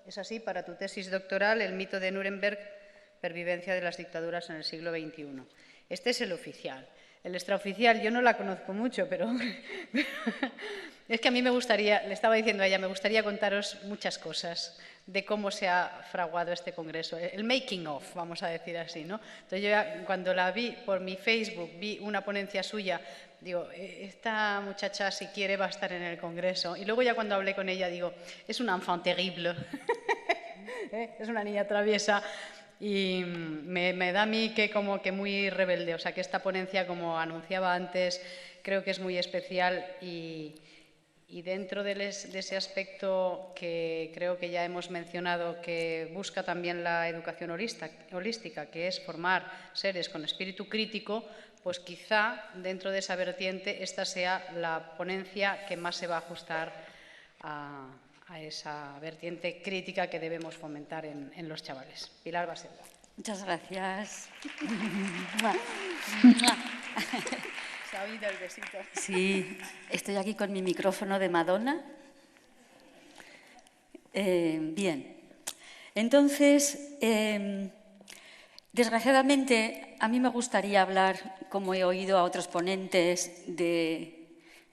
Es así, para tu tesis doctoral, el mito de Nuremberg, pervivencia de las dictaduras en el siglo XXI. Este es el oficial. El extraoficial, yo no la conozco mucho, pero es que a mí me gustaría, le estaba diciendo a ella, me gustaría contaros muchas cosas de cómo se ha fraguado este congreso, el making of, vamos a decir así, ¿no? Entonces yo ya, cuando la vi por mi Facebook, vi una ponencia suya, digo, esta muchacha si quiere va a estar en el congreso. Y luego ya cuando hablé con ella digo, es un enfant terrible, es una niña traviesa. Y me da a mí que como que muy rebelde, o sea que esta ponencia, como anunciaba antes, creo que es muy especial y dentro de ese aspecto que creo que ya hemos mencionado, que busca también la educación holística, que es formar seres con espíritu crítico, pues quizá dentro de esa vertiente esta sea la ponencia que más se va a ajustar a esa vertiente crítica que debemos fomentar en los chavales. Pilar Baselga. Muchas gracias. Se ha oído el besito. Sí, estoy aquí con mi micrófono de Madonna. Bien, entonces, desgraciadamente, a mí me gustaría hablar, como he oído a otros ponentes, de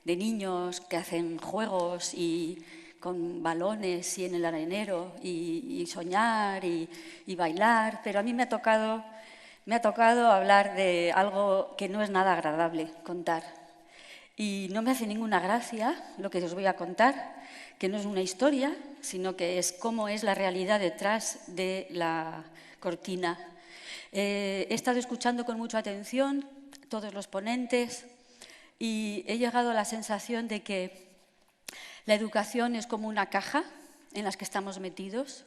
niños que hacen juegos y con balones y en el arenero y soñar y bailar, pero a mí me ha tocado hablar de algo que no es nada agradable contar. Y no me hace ninguna gracia lo que os voy a contar, que no es una historia, sino que es cómo es la realidad detrás de la cortina. He estado escuchando con mucha atención todos los ponentes y he llegado a la sensación de que la educación es como una caja en la que estamos metidos,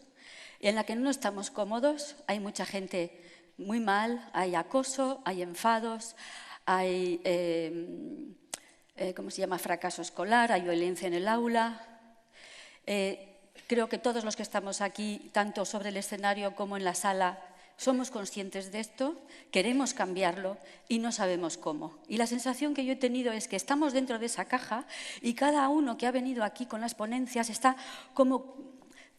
en la que no estamos cómodos, hay mucha gente muy mal, hay acoso, hay enfados, hay ¿cómo se llama? Fracaso escolar, hay violencia en el aula. Creo que todos los que estamos aquí, tanto sobre el escenario como en la sala, somos conscientes de esto, queremos cambiarlo y no sabemos cómo. Y la sensación que yo he tenido es que estamos dentro de esa caja y cada uno que ha venido aquí con las ponencias está como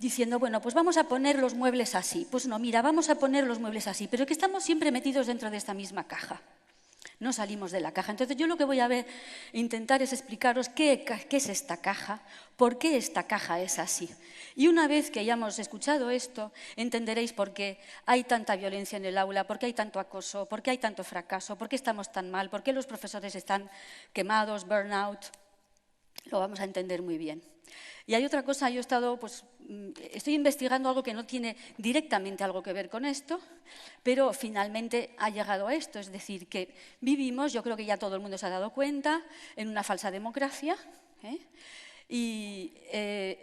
diciendo, bueno, pues vamos a poner los muebles así. Pues no, mira, vamos a poner los muebles así, pero que estamos siempre metidos dentro de esta misma caja. No salimos de la caja. Entonces yo lo que voy a intentar es explicaros qué es esta caja, por qué esta caja es así. Y una vez que hayamos escuchado esto, entenderéis por qué hay tanta violencia en el aula, por qué hay tanto acoso, por qué hay tanto fracaso, por qué estamos tan mal, por qué los profesores están quemados, burnout. Lo vamos a entender muy bien. Y hay otra cosa, yo estoy investigando algo que no tiene directamente algo que ver con esto, pero finalmente ha llegado a esto, es decir, que vivimos, yo creo que ya todo el mundo se ha dado cuenta, en una falsa democracia, y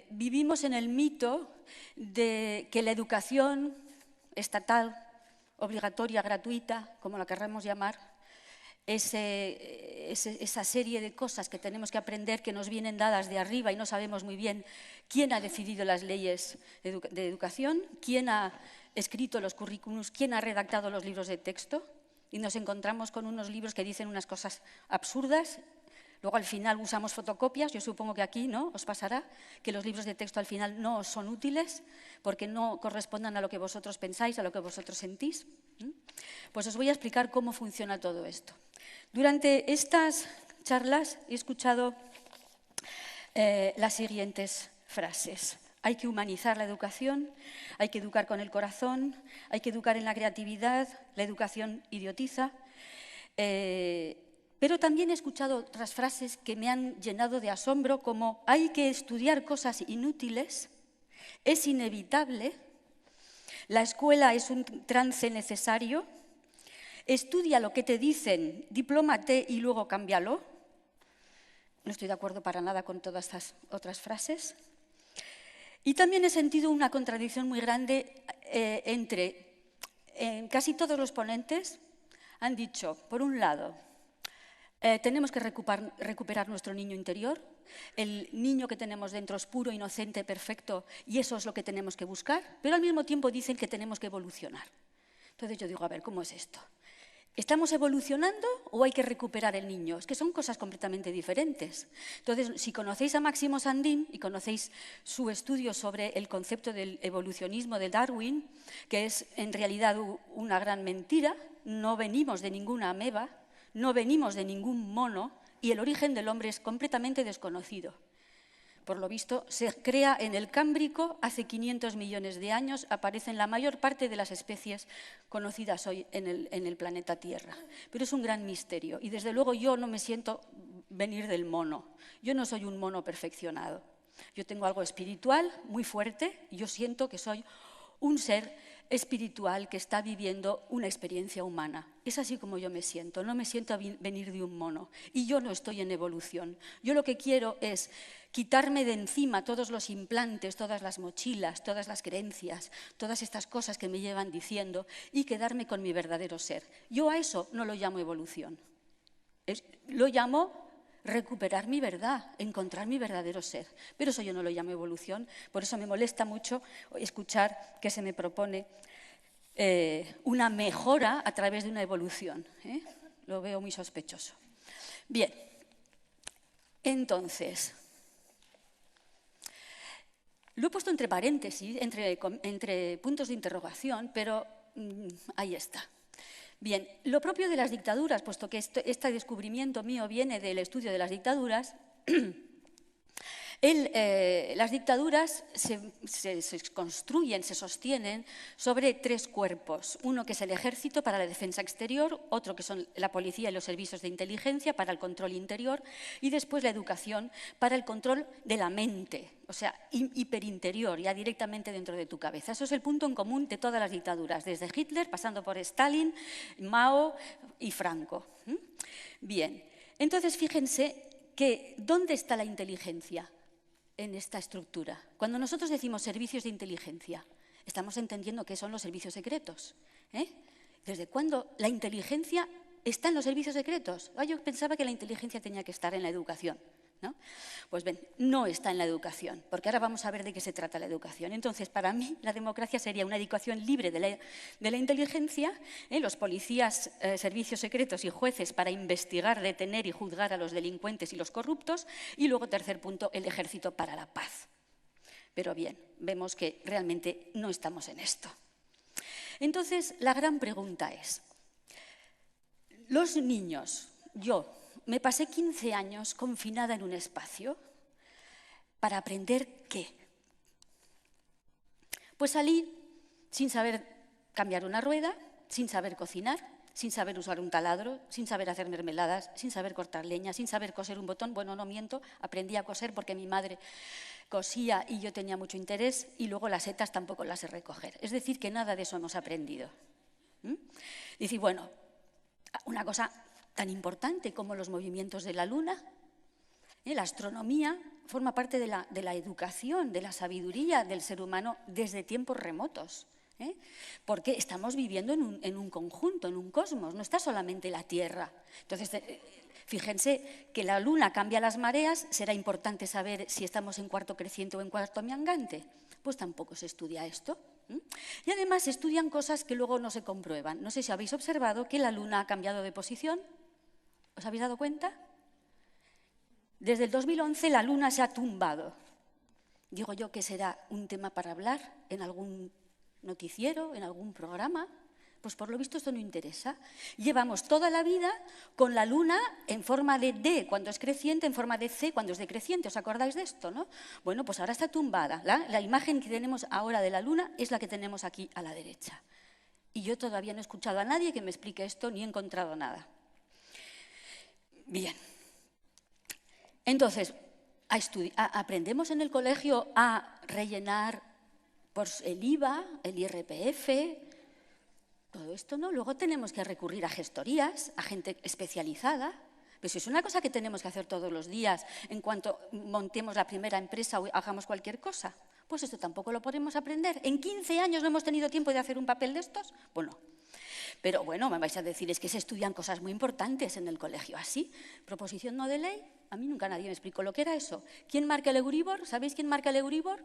vivimos en el mito de que la educación estatal, obligatoria, gratuita, como la querramos llamar, esa serie de cosas que tenemos que aprender que nos vienen dadas de arriba y no sabemos muy bien quién ha decidido las leyes de educación, quién ha escrito los currículums, quién ha redactado los libros de texto, y nos encontramos con unos libros que dicen unas cosas absurdas. Luego al final usamos fotocopias, yo supongo que aquí no os pasará, que los libros de texto al final no os son útiles porque no correspondan a lo que vosotros pensáis, a lo que vosotros sentís. Pues os voy a explicar cómo funciona todo esto. Durante estas charlas he escuchado las siguientes frases. Hay que humanizar la educación, hay que educar con el corazón, hay que educar en la creatividad, la educación idiotiza. Pero también he escuchado otras frases que me han llenado de asombro, como hay que estudiar cosas inútiles, es inevitable, la escuela es un trance necesario, estudia lo que te dicen, diplómate y luego cámbialo. No estoy de acuerdo para nada con todas estas otras frases. Y también he sentido una contradicción muy grande entre casi todos los ponentes han dicho, por un lado, tenemos que recuperar nuestro niño interior, el niño que tenemos dentro es puro, inocente, perfecto, y eso es lo que tenemos que buscar, pero al mismo tiempo dicen que tenemos que evolucionar. Entonces yo digo, a ver, ¿cómo es esto? ¿Estamos evolucionando o hay que recuperar el niño? Es que son cosas completamente diferentes. Entonces, si conocéis a Máximo Sandín y conocéis su estudio sobre el concepto del evolucionismo de Darwin, que es en realidad una gran mentira, no venimos de ninguna ameba, no venimos de ningún mono y el origen del hombre es completamente desconocido. Por lo visto, se crea en el Cámbrico, hace 500 millones de años, aparecen la mayor parte de las especies conocidas hoy en el planeta Tierra. Pero es un gran misterio y desde luego yo no me siento venir del mono. Yo no soy un mono perfeccionado. Yo tengo algo espiritual muy fuerte y yo siento que soy un ser espiritual que está viviendo una experiencia humana. Es así como yo me siento, no me siento a venir de un mono. Y yo no estoy en evolución. Yo lo que quiero es quitarme de encima todos los implantes, todas las mochilas, todas las creencias, todas estas cosas que me llevan diciendo y quedarme con mi verdadero ser. Yo a eso no lo llamo evolución. Lo llamo recuperar mi verdad, encontrar mi verdadero ser. Pero eso yo no lo llamo evolución, por eso me molesta mucho escuchar que se me propone una mejora a través de una evolución. Lo veo muy sospechoso. Bien, entonces, lo he puesto entre paréntesis, entre puntos de interrogación, pero ahí está. Bien, lo propio de las dictaduras, puesto que este descubrimiento mío viene del estudio de las dictaduras, las dictaduras se construyen, se sostienen sobre tres cuerpos. Uno que es el ejército para la defensa exterior, otro que son la policía y los servicios de inteligencia para el control interior y después la educación para el control de la mente, o sea, hiperinterior, ya directamente dentro de tu cabeza. Eso es el punto en común de todas las dictaduras, desde Hitler, pasando por Stalin, Mao y Franco. Bien, entonces fíjense que ¿dónde está la inteligencia en esta estructura? Cuando nosotros decimos servicios de inteligencia, estamos entendiendo qué son los servicios secretos. ¿Desde cuándo la inteligencia está en los servicios secretos? Yo pensaba que la inteligencia tenía que estar en la educación, ¿no? Pues ven, no está en la educación, porque ahora vamos a ver de qué se trata la educación. Entonces, para mí, la democracia sería una educación libre de la inteligencia, los policías, servicios secretos y jueces para investigar, detener y juzgar a los delincuentes y los corruptos, y luego, tercer punto, el ejército para la paz. Pero bien, vemos que realmente no estamos en esto. Entonces, la gran pregunta es, los niños, yo, me pasé 15 años confinada en un espacio para aprender ¿qué? Pues salí sin saber cambiar una rueda, sin saber cocinar, sin saber usar un taladro, sin saber hacer mermeladas, sin saber cortar leña, sin saber coser un botón. Bueno, no miento, aprendí a coser porque mi madre cosía y yo tenía mucho interés y luego las setas tampoco las sé recoger. Es decir, que nada de eso hemos aprendido. Dice, bueno, una cosa tan importante como los movimientos de la luna, la astronomía forma parte de la educación, de la sabiduría del ser humano desde tiempos remotos, porque estamos viviendo en un conjunto, en un cosmos, no está solamente la Tierra. Entonces, fíjense que la luna cambia las mareas, será importante saber si estamos en cuarto creciente o en cuarto minguante. Pues tampoco se estudia esto. Y además se estudian cosas que luego no se comprueban. No sé si habéis observado que la luna ha cambiado de posición. ¿Os habéis dado cuenta? Desde el 2011 la luna se ha tumbado. Digo yo que será un tema para hablar en algún noticiero, en algún programa. Pues por lo visto esto no interesa. Llevamos toda la vida con la luna en forma de D cuando es creciente, en forma de C cuando es decreciente. ¿Os acordáis de esto, no? Bueno, pues ahora está tumbada. La imagen que tenemos ahora de la luna es la que tenemos aquí a la derecha. Y yo todavía no he escuchado a nadie que me explique esto ni he encontrado nada. Bien. Entonces, aprendemos en el colegio a rellenar pues, el IVA, el IRPF, todo esto, ¿no? Luego tenemos que recurrir a gestorías, a gente especializada. Pues es una cosa que tenemos que hacer todos los días en cuanto montemos la primera empresa o hagamos cualquier cosa. Pues esto tampoco lo podemos aprender. ¿En 15 años no hemos tenido tiempo de hacer un papel de estos? Pues no. Pero bueno, me vais a decir, es que se estudian cosas muy importantes en el colegio. ¿Así? ¿Proposición no de ley? A mí nunca nadie me explicó lo que era eso. ¿Quién marca el Euribor? ¿Sabéis quién marca el Euribor?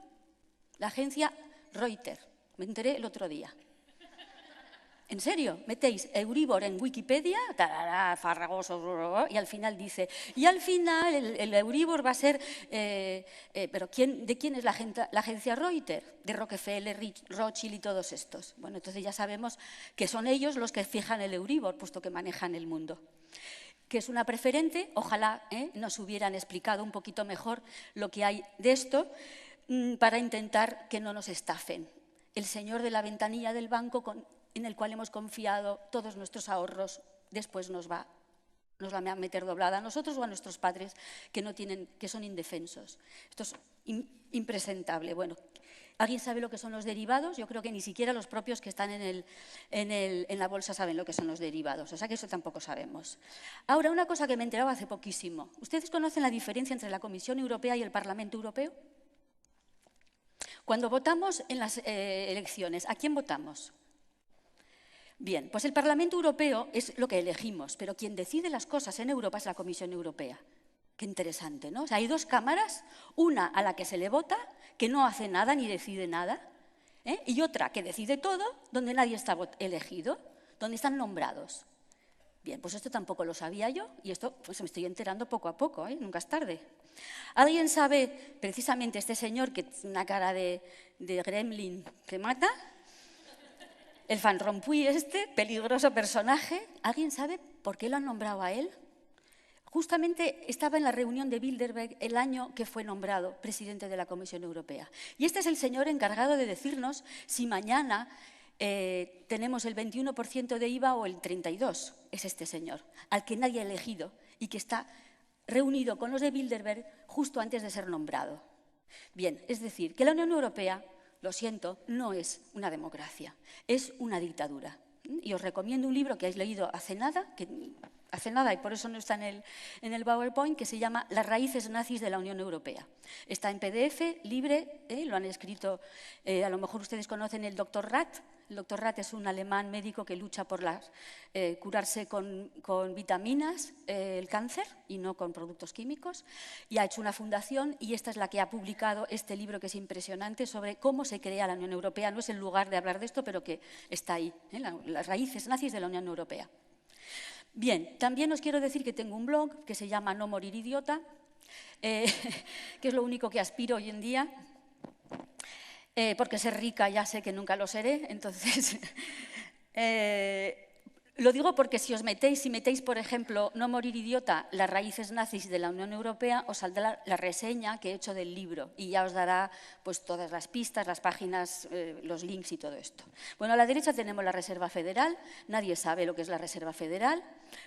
La agencia Reuters. Me enteré el otro día. En serio, metéis Euribor en Wikipedia, tarará, farragoso, y al final dice, y al final el Euribor va a ser, pero ¿de quién es la agencia Reuters? De Rockefeller, Rothschild y todos estos. Bueno, entonces ya sabemos que son ellos los que fijan el Euribor, puesto que manejan el mundo. Que es una preferente, ojalá nos hubieran explicado un poquito mejor lo que hay de esto para intentar que no nos estafen. El señor de la ventanilla del banco en el cual hemos confiado todos nuestros ahorros, después nos va a meter doblada a nosotros o a nuestros padres que son indefensos. Esto es impresentable. Bueno, ¿alguien sabe lo que son los derivados? Yo creo que ni siquiera los propios que están en la bolsa saben lo que son los derivados, o sea que eso tampoco sabemos. Ahora, una cosa que me he enterado hace poquísimo. ¿Ustedes conocen la diferencia entre la Comisión Europea y el Parlamento Europeo? Cuando votamos en las elecciones, ¿a quién votamos? Bien, pues el Parlamento Europeo es lo que elegimos, pero quien decide las cosas en Europa es la Comisión Europea. Qué interesante, ¿no? O sea, hay dos cámaras, una a la que se le vota, que no hace nada ni decide nada, y otra que decide todo, donde nadie está elegido, donde están nombrados. Bien, pues esto tampoco lo sabía yo, y esto pues me estoy enterando poco a poco, nunca es tarde. ¿Alguien sabe, precisamente este señor que tiene una cara de gremlin que mata? El Van Rompuy peligroso personaje, ¿alguien sabe por qué lo han nombrado a él? Justamente estaba en la reunión de Bilderberg el año que fue nombrado presidente de la Comisión Europea. Y este es el señor encargado de decirnos si mañana tenemos el 21% de IVA o el 32%. Es este señor, al que nadie ha elegido y que está reunido con los de Bilderberg justo antes de ser nombrado. Bien, es decir, que la Unión Europea, lo siento, no es una democracia, es una dictadura. Y os recomiendo un libro que habéis leído hace nada y por eso no está en el PowerPoint, que se llama Las raíces nazis de la Unión Europea. Está en PDF, libre, lo han escrito, a lo mejor ustedes conocen el Dr. Rath. El Dr. Rath es un alemán médico que lucha por curarse con vitaminas el cáncer y no con productos químicos, y ha hecho una fundación, y esta es la que ha publicado este libro que es impresionante sobre cómo se crea la Unión Europea. No es el lugar de hablar de esto, pero que está ahí, las raíces nazis de la Unión Europea. Bien, también os quiero decir que tengo un blog que se llama No Morir Idiota, que es lo único que aspiro hoy en día, porque ser rica ya sé que nunca lo seré, entonces lo digo porque si metéis, por ejemplo, No Morir Idiota, las raíces nazis de la Unión Europea, os saldrá la reseña que he hecho del libro y ya os dará pues, todas las pistas, las páginas, los links y todo esto. Bueno, a la derecha tenemos la Reserva Federal. Nadie sabe lo que es la Reserva Federal,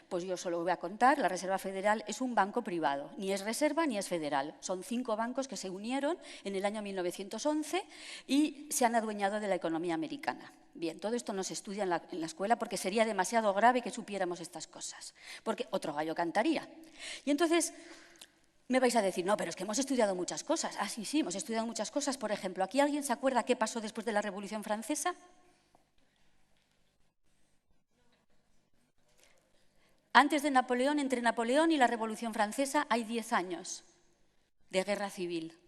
pues yo solo voy a contar. La Reserva Federal es un banco privado, ni es reserva ni es federal. Son 5 bancos que se unieron en el año 1911 y se han adueñado de la economía americana. Bien, todo esto no se estudia en la escuela porque sería demasiado grave que supiéramos estas cosas, porque otro gallo cantaría. Y entonces me vais a decir, no, pero es que hemos estudiado muchas cosas. Ah, sí, hemos estudiado muchas cosas. Por ejemplo, ¿aquí alguien se acuerda qué pasó después de la Revolución Francesa? Antes de Napoleón, entre Napoleón y la Revolución Francesa, hay 10 años de guerra civil.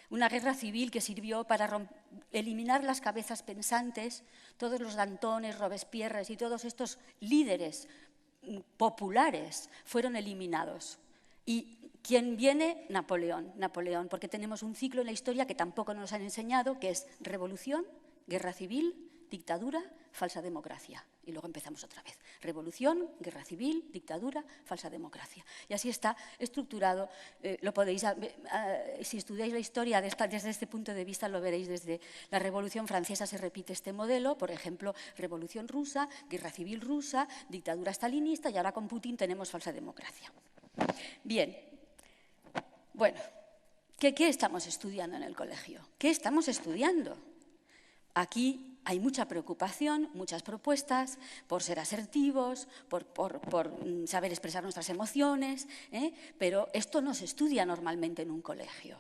Una guerra civil que sirvió para eliminar las cabezas pensantes, todos los Dantones, Robespierres y todos estos líderes populares fueron eliminados. ¿Y quién viene? Napoleón, porque tenemos un ciclo en la historia que tampoco nos han enseñado, que es revolución, guerra civil, dictadura, falsa democracia. Y luego empezamos otra vez. Revolución, guerra civil, dictadura, falsa democracia. Y así está estructurado. Lo podéis, si estudiáis la historia desde este punto de vista, lo veréis desde la Revolución Francesa se repite este modelo. Por ejemplo, Revolución Rusa, guerra civil rusa, dictadura stalinista y ahora con Putin tenemos falsa democracia. Bien. Bueno, ¿qué estamos estudiando en el colegio? ¿Qué estamos estudiando? Aquí hay mucha preocupación, muchas propuestas por ser asertivos, por saber expresar nuestras emociones, pero esto no se estudia normalmente en un colegio.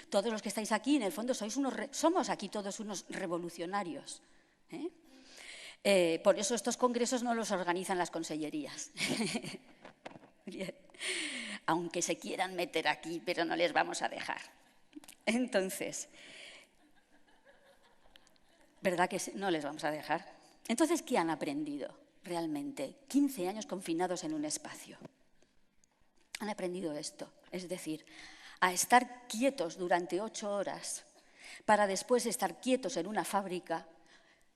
Todos los que estáis aquí, en el fondo, somos aquí todos unos revolucionarios. Por eso estos congresos no los organizan las consellerías. Bien. Aunque se quieran meter aquí, pero no les vamos a dejar. Entonces, ¿verdad que no les vamos a dejar? Entonces, ¿qué han aprendido realmente? 15 años confinados en un espacio. Han aprendido esto, es decir, a estar quietos durante 8 horas para después estar quietos en una fábrica.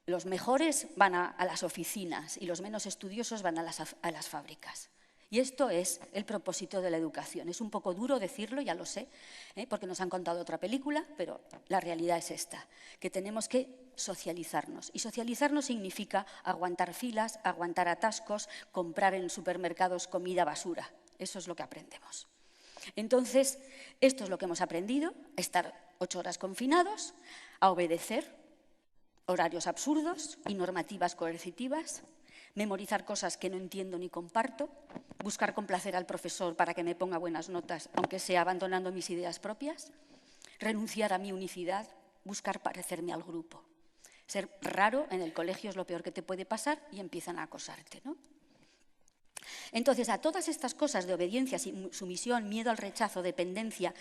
Los mejores van a las oficinas y los menos estudiosos van a las fábricas. Y esto es el propósito de la educación. Es un poco duro decirlo, ya lo sé, porque nos han contado otra película, pero la realidad es esta, que tenemos que socializarnos. Y socializarnos significa aguantar filas, aguantar atascos, comprar en supermercados comida basura. Eso es lo que aprendemos. Entonces, esto es lo que hemos aprendido, a estar 8 horas confinados, a obedecer horarios absurdos y normativas coercitivas, memorizar cosas que no entiendo ni comparto, buscar complacer al profesor para que me ponga buenas notas, aunque sea abandonando mis ideas propias, renunciar a mi unicidad, buscar parecerme al grupo. Ser raro en el colegio es lo peor que te puede pasar y empiezan a acosarte, ¿no? Entonces, a todas estas cosas de obediencia, sumisión, miedo al rechazo, dependencia,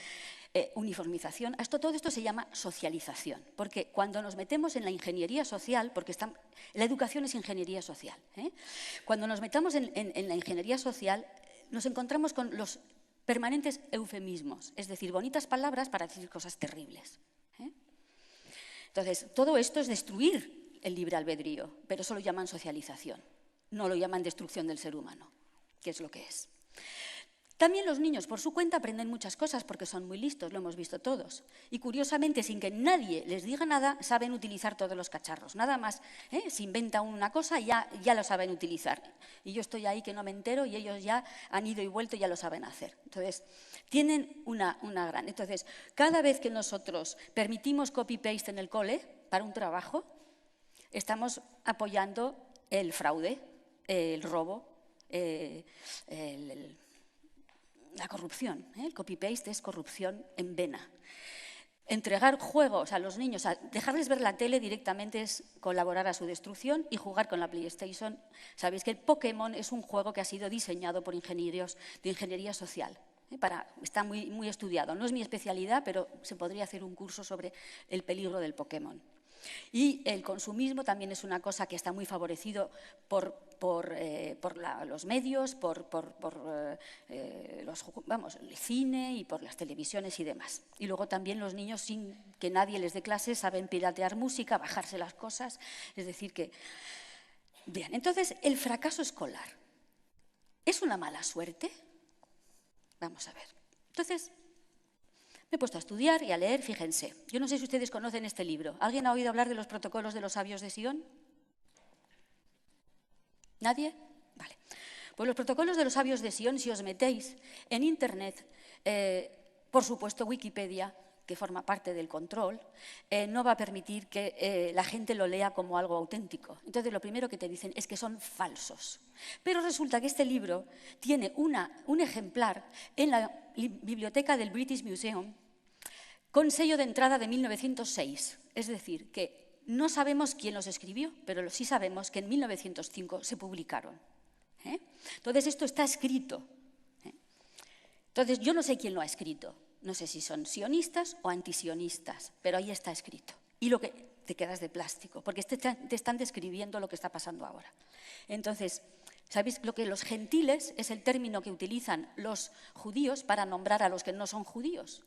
uniformización, todo esto se llama socialización, porque cuando nos metemos en la ingeniería social, porque la educación es ingeniería social, cuando nos metamos en la ingeniería social nos encontramos con los permanentes eufemismos, es decir, bonitas palabras para decir cosas terribles. Entonces, todo esto es destruir el libre albedrío, pero eso lo llaman socialización, no lo llaman destrucción del ser humano, que es lo que es. También los niños, por su cuenta, aprenden muchas cosas porque son muy listos, lo hemos visto todos. Y curiosamente, sin que nadie les diga nada, saben utilizar todos los cacharros. Nada más, se inventa una cosa y ya lo saben utilizar. Y yo estoy ahí que no me entero y ellos ya han ido y vuelto y ya lo saben hacer. Entonces, tienen una gran... Entonces, cada vez que nosotros permitimos copy-paste en el cole para un trabajo, estamos apoyando el fraude, el robo, la corrupción. El copy-paste es corrupción en vena. Entregar juegos a los niños, dejarles ver la tele directamente es colaborar a su destrucción y jugar con la PlayStation. Sabéis que el Pokémon es un juego que ha sido diseñado por ingenieros de ingeniería social. Está muy estudiado. No es mi especialidad, pero se podría hacer un curso sobre el peligro del Pokémon. Y el consumismo también es una cosa que está muy favorecido por los medios, por el cine y por las televisiones y demás. Y luego también los niños, sin que nadie les dé clases, saben piratear música, bajarse las cosas. Es decir que... Bien, entonces, el fracaso escolar, ¿es una mala suerte? Vamos a ver. Entonces... me he puesto a estudiar y a leer, fíjense. Yo no sé si ustedes conocen este libro. ¿Alguien ha oído hablar de los protocolos de los sabios de Sion? ¿Nadie? Vale. Pues los protocolos de los sabios de Sion, si os metéis en Internet, por supuesto Wikipedia, que forma parte del control, no va a permitir que la gente lo lea como algo auténtico. Entonces, lo primero que te dicen es que son falsos. Pero resulta que este libro tiene un ejemplar en la biblioteca del British Museum con sello de entrada de 1906. Es decir, que no sabemos quién los escribió, pero sí sabemos que en 1905 se publicaron. Entonces, esto está escrito. Entonces, yo no sé quién lo ha escrito. No sé si son sionistas o antisionistas, pero ahí está escrito. Y lo que te quedas de plástico, porque te están describiendo lo que está pasando ahora. Entonces, ¿sabéis lo que los gentiles es el término que utilizan los judíos para nombrar a los que no son judíos?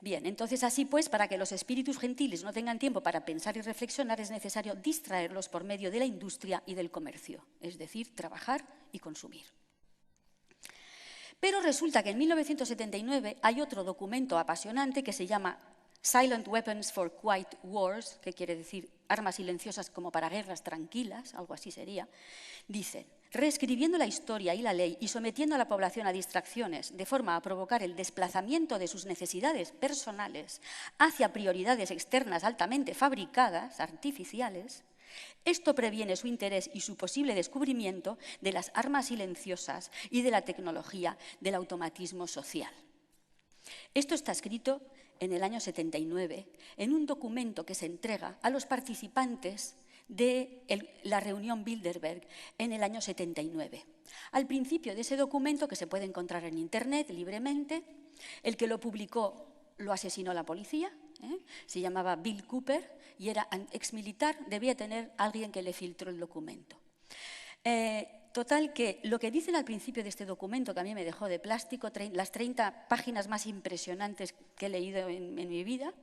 Bien, entonces así pues, para que los espíritus gentiles no tengan tiempo para pensar y reflexionar, es necesario distraerlos por medio de la industria y del comercio, es decir, trabajar y consumir. Pero resulta que en 1979 hay otro documento apasionante que se llama Silent Weapons for Quiet Wars, que quiere decir armas silenciosas como para guerras tranquilas, algo así sería. Dicen, reescribiendo la historia y la ley y sometiendo a la población a distracciones de forma a provocar el desplazamiento de sus necesidades personales hacia prioridades externas altamente fabricadas, artificiales, esto previene su interés y su posible descubrimiento de las armas silenciosas y de la tecnología del automatismo social. Esto está escrito en el año 79 en un documento que se entrega a los participantes de la reunión Bilderberg en el año 79. Al principio de ese documento, que se puede encontrar en Internet libremente, el que lo publicó lo asesinó la policía, Se llamaba Bill Cooper y era exmilitar, debía tener alguien que le filtró el documento. Total, que lo que dicen al principio de este documento, que a mí me dejó de plástico, las 30 páginas más impresionantes que he leído en mi vida,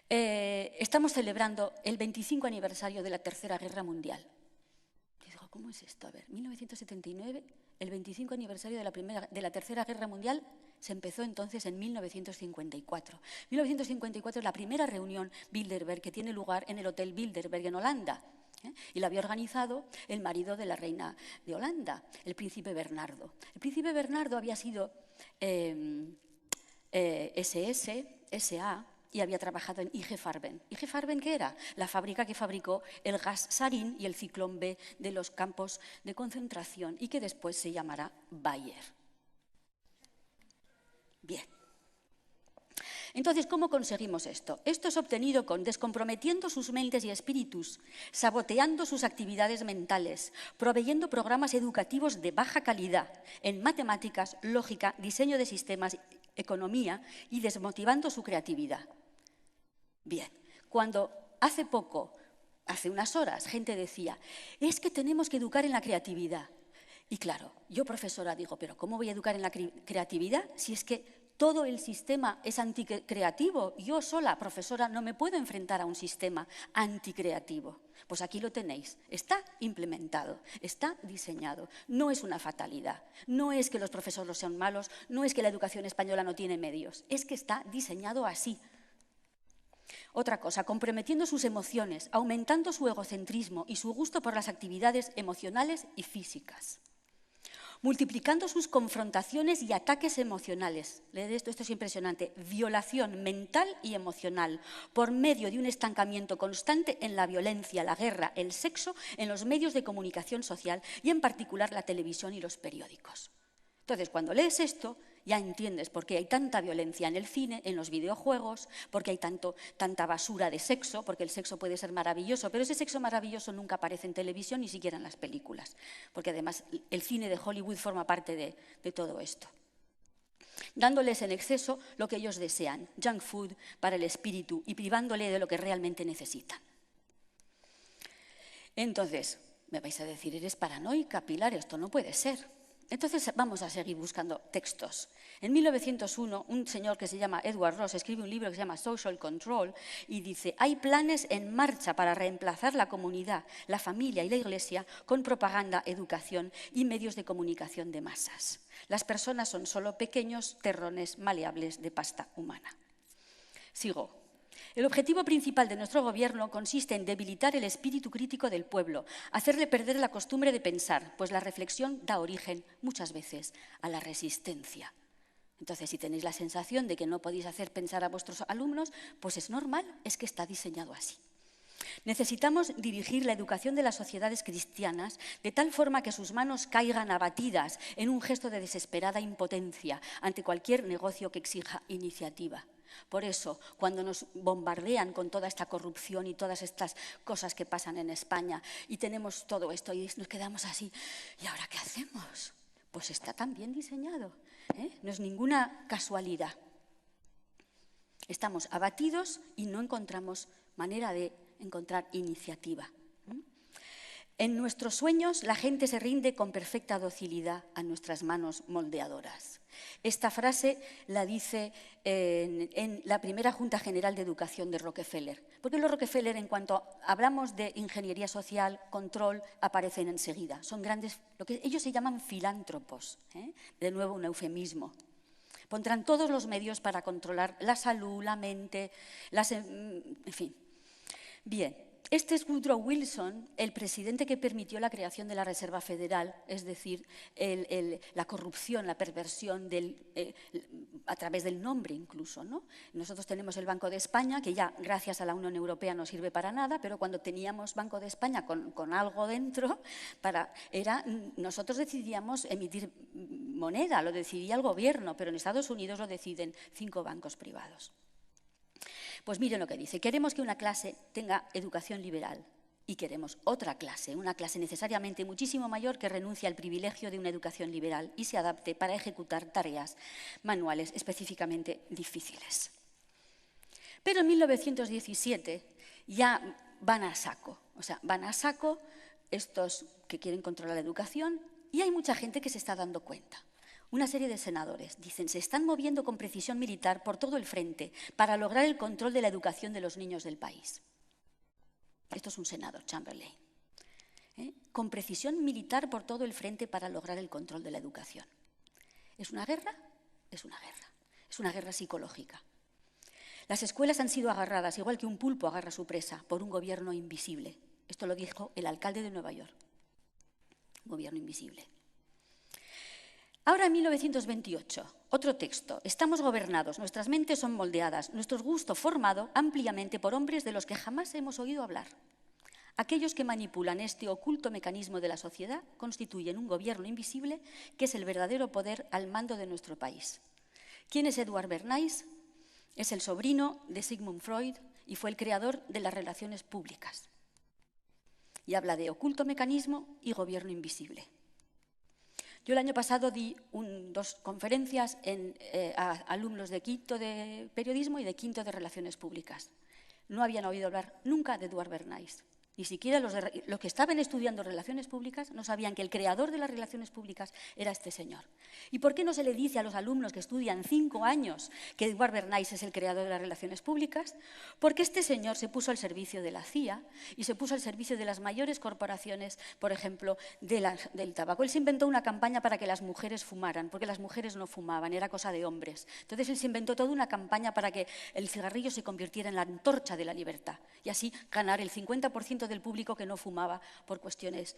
estamos celebrando el 25 aniversario de la Tercera Guerra Mundial. Y digo, ¿cómo es esto? A ver, 1979, el 25 aniversario de la Tercera Guerra Mundial se empezó entonces en 1954. 1954 es la primera reunión Bilderberg que tiene lugar en el Hotel Bilderberg en Holanda. Y la había organizado el marido de la reina de Holanda, el príncipe Bernardo. El príncipe Bernardo había sido SA, y había trabajado en IG Farben. ¿IG Farben qué era? La fábrica que fabricó el gas sarín y el ciclón B de los campos de concentración y que después se llamará Bayer. Bien. Entonces, ¿cómo conseguimos esto? Esto es obtenido con descomprometiendo sus mentes y espíritus, saboteando sus actividades mentales, proveyendo programas educativos de baja calidad en matemáticas, lógica, diseño de sistemas, economía y desmotivando su creatividad. Bien, cuando hace poco, hace unas horas, gente decía, es que tenemos que educar en la creatividad. Y claro, yo profesora digo, pero ¿cómo voy a educar en la creatividad si es que todo el sistema es anticreativo? Yo sola, profesora, no me puedo enfrentar a un sistema anticreativo. Pues aquí lo tenéis, está implementado, está diseñado, no es una fatalidad, no es que los profesores sean malos, no es que la educación española no tiene medios, es que está diseñado así. Otra cosa, comprometiendo sus emociones, aumentando su egocentrismo y su gusto por las actividades emocionales y físicas. Multiplicando sus confrontaciones y ataques emocionales. Leed esto es impresionante. Violación mental y emocional por medio de un estancamiento constante en la violencia, la guerra, el sexo, en los medios de comunicación social y en particular la televisión y los periódicos. Entonces, cuando lees esto, ya entiendes por qué hay tanta violencia en el cine, en los videojuegos, por qué hay tanta basura de sexo, porque el sexo puede ser maravilloso, pero ese sexo maravilloso nunca aparece en televisión, ni siquiera en las películas, porque además el cine de Hollywood forma parte de todo esto. Dándoles en exceso lo que ellos desean, junk food para el espíritu, y privándole de lo que realmente necesitan. Entonces, me vais a decir, eres paranoica, Pilar, esto no puede ser. Entonces vamos a seguir buscando textos. En 1901, un señor que se llama Edward Ross escribe un libro que se llama Social Control y dice, hay planes en marcha para reemplazar la comunidad, la familia y la iglesia con propaganda, educación y medios de comunicación de masas. Las personas son solo pequeños terrones maleables de pasta humana. Sigo. El objetivo principal de nuestro gobierno consiste en debilitar el espíritu crítico del pueblo, hacerle perder la costumbre de pensar, pues la reflexión da origen, muchas veces, a la resistencia. Entonces, si tenéis la sensación de que no podéis hacer pensar a vuestros alumnos, pues es normal, es que está diseñado así. Necesitamos dirigir la educación de las sociedades cristianas de tal forma que sus manos caigan abatidas en un gesto de desesperada impotencia ante cualquier negocio que exija iniciativa. Por eso, cuando nos bombardean con toda esta corrupción y todas estas cosas que pasan en España y tenemos todo esto y nos quedamos así, ¿y ahora qué hacemos? Pues está tan bien diseñado, no es ninguna casualidad. Estamos abatidos y no encontramos manera de encontrar iniciativa. En nuestros sueños la gente se rinde con perfecta docilidad a nuestras manos moldeadoras. Esta frase la dice en la primera Junta General de Educación de Rockefeller. Porque los Rockefeller, en cuanto hablamos de ingeniería social, control, aparecen enseguida. Son grandes, lo que ellos se llaman filántropos, de nuevo un eufemismo. Pondrán todos los medios para controlar la salud, la mente, en fin. Bien. Este es Woodrow Wilson, el presidente que permitió la creación de la Reserva Federal, es decir, la corrupción, la perversión a través del nombre incluso, ¿no? Nosotros tenemos el Banco de España, que ya gracias a la Unión Europea no sirve para nada, pero cuando teníamos Banco de España con algo dentro, nosotros decidíamos emitir moneda, lo decidía el gobierno, pero en Estados Unidos lo deciden 5 bancos privados. Pues miren lo que dice, queremos que una clase tenga educación liberal y queremos otra clase, una clase necesariamente muchísimo mayor que renuncie al privilegio de una educación liberal y se adapte para ejecutar tareas manuales específicamente difíciles. Pero en 1917 ya van a saco, o sea, van a saco estos que quieren controlar la educación y hay mucha gente que se está dando cuenta. Una serie de senadores dicen, se están moviendo con precisión militar por todo el frente para lograr el control de la educación de los niños del país. Esto es un senador, Chamberlain. Con precisión militar por todo el frente para lograr el control de la educación. ¿Es una guerra? Es una guerra. Es una guerra psicológica. Las escuelas han sido agarradas, igual que un pulpo agarra a su presa, por un gobierno invisible. Esto lo dijo el alcalde de Nueva York. Un gobierno invisible. Ahora, en 1928, otro texto. Estamos gobernados, nuestras mentes son moldeadas, nuestro gusto formado ampliamente por hombres de los que jamás hemos oído hablar. Aquellos que manipulan este oculto mecanismo de la sociedad constituyen un gobierno invisible que es el verdadero poder al mando de nuestro país. ¿Quién es Edward Bernays? Es el sobrino de Sigmund Freud y fue el creador de las relaciones públicas. Y habla de oculto mecanismo y gobierno invisible. Yo el año pasado di dos conferencias a alumnos de quinto de periodismo y de quinto de relaciones públicas. No habían oído hablar nunca de Edward Bernays. Ni siquiera los que estaban estudiando relaciones públicas no sabían que el creador de las relaciones públicas era este señor. ¿Y por qué no se le dice a los alumnos que estudian 5 años que Edward Bernays es el creador de las relaciones públicas? Porque este señor se puso al servicio de la CIA y se puso al servicio de las mayores corporaciones, por ejemplo, del tabaco. Él se inventó una campaña para que las mujeres fumaran, porque las mujeres no fumaban, era cosa de hombres. Entonces él se inventó toda una campaña para que el cigarrillo se convirtiera en la antorcha de la libertad y así ganar el 50% del público que no fumaba por cuestiones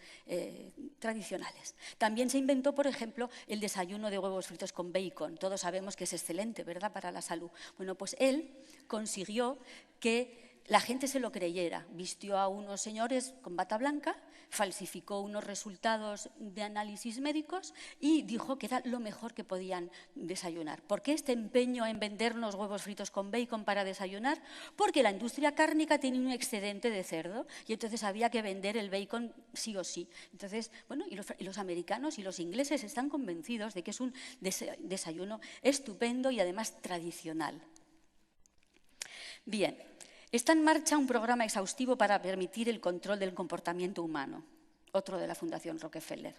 tradicionales. También se inventó, por ejemplo, el desayuno de huevos fritos con bacon. Todos sabemos que es excelente, ¿verdad?, para la salud. Bueno, pues él consiguió que la gente se lo creyera. Vistió a unos señores con bata blanca, falsificó unos resultados de análisis médicos y dijo que era lo mejor que podían desayunar. ¿Por qué este empeño en vendernos huevos fritos con bacon para desayunar? Porque la industria cárnica tiene un excedente de cerdo y entonces había que vender el bacon sí o sí. Entonces, bueno, y los americanos y los ingleses están convencidos de que es un desayuno estupendo y además tradicional. Bien. Está en marcha un programa exhaustivo para permitir el control del comportamiento humano, otro de la Fundación Rockefeller.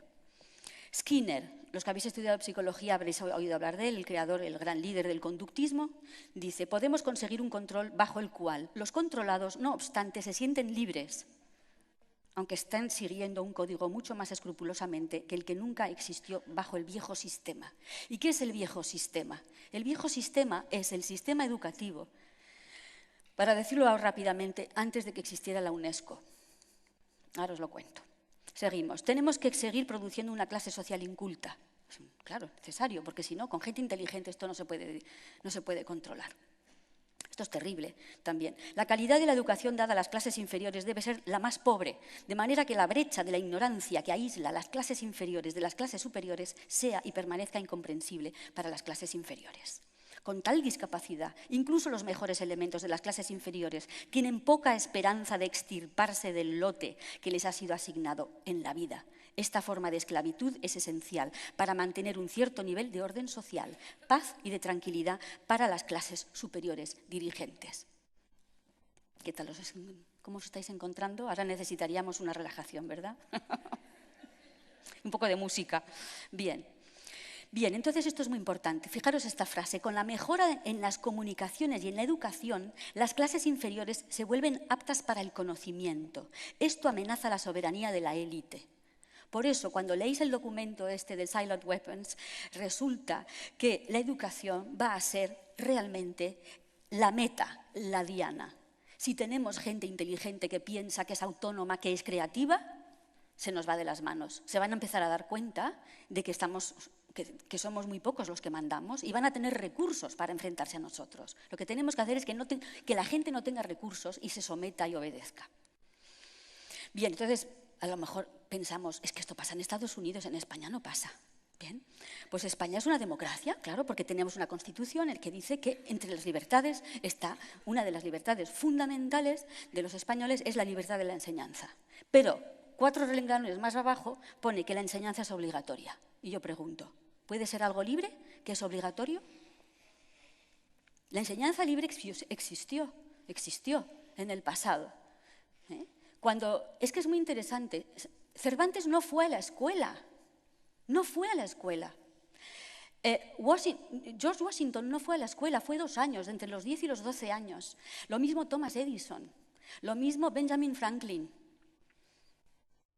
Skinner, los que habéis estudiado psicología habréis oído hablar de él, el creador, el gran líder del conductismo, dice, podemos conseguir un control bajo el cual los controlados, no obstante, se sienten libres, aunque están siguiendo un código mucho más escrupulosamente que el que nunca existió bajo el viejo sistema. ¿Y qué es el viejo sistema? El viejo sistema es el sistema educativo. Para decirlo rápidamente, antes de que existiera la UNESCO. Ahora os lo cuento. Seguimos. Tenemos que seguir produciendo una clase social inculta. Claro, necesario, porque si no, con gente inteligente esto no se puede controlar. Esto es terrible también. La calidad de la educación dada a las clases inferiores debe ser la más pobre, de manera que la brecha de la ignorancia que aísla las clases inferiores de las clases superiores sea y permanezca incomprensible para las clases inferiores. Con tal discapacidad, incluso los mejores elementos de las clases inferiores tienen poca esperanza de extirparse del lote que les ha sido asignado en la vida. Esta forma de esclavitud es esencial para mantener un cierto nivel de orden social, paz y de tranquilidad para las clases superiores dirigentes. ¿Qué tal? ¿Cómo os estáis encontrando? Ahora necesitaríamos una relajación, ¿verdad? Un poco de música. Bien, entonces esto es muy importante. Fijaros esta frase. Con la mejora en las comunicaciones y en la educación, las clases inferiores se vuelven aptas para el conocimiento. Esto amenaza la soberanía de la élite. Por eso, cuando leéis el documento este de Silent Weapons, resulta que la educación va a ser realmente la meta, la diana. Si tenemos gente inteligente que piensa, que es autónoma, que es creativa, se nos va de las manos. Se van a empezar a dar cuenta de que somos muy pocos los que mandamos y van a tener recursos para enfrentarse a nosotros. Lo que tenemos que hacer es que la gente no tenga recursos y se someta y obedezca. Bien, entonces, a lo mejor pensamos, es que esto pasa en Estados Unidos, en España no pasa. Bien, pues España es una democracia, claro, porque tenemos una constitución en la que dice que entre las libertades está una de las libertades fundamentales de los españoles es la libertad de la enseñanza. Pero 4 renglones más abajo pone que la enseñanza es obligatoria. Y yo pregunto, ¿puede ser algo libre que es obligatorio? La enseñanza libre existió en el pasado. Es que es muy interesante. Cervantes no fue a la escuela. George Washington no fue a la escuela, fue 2 años, entre los 10 y los 12 años. Lo mismo Thomas Edison, lo mismo Benjamin Franklin.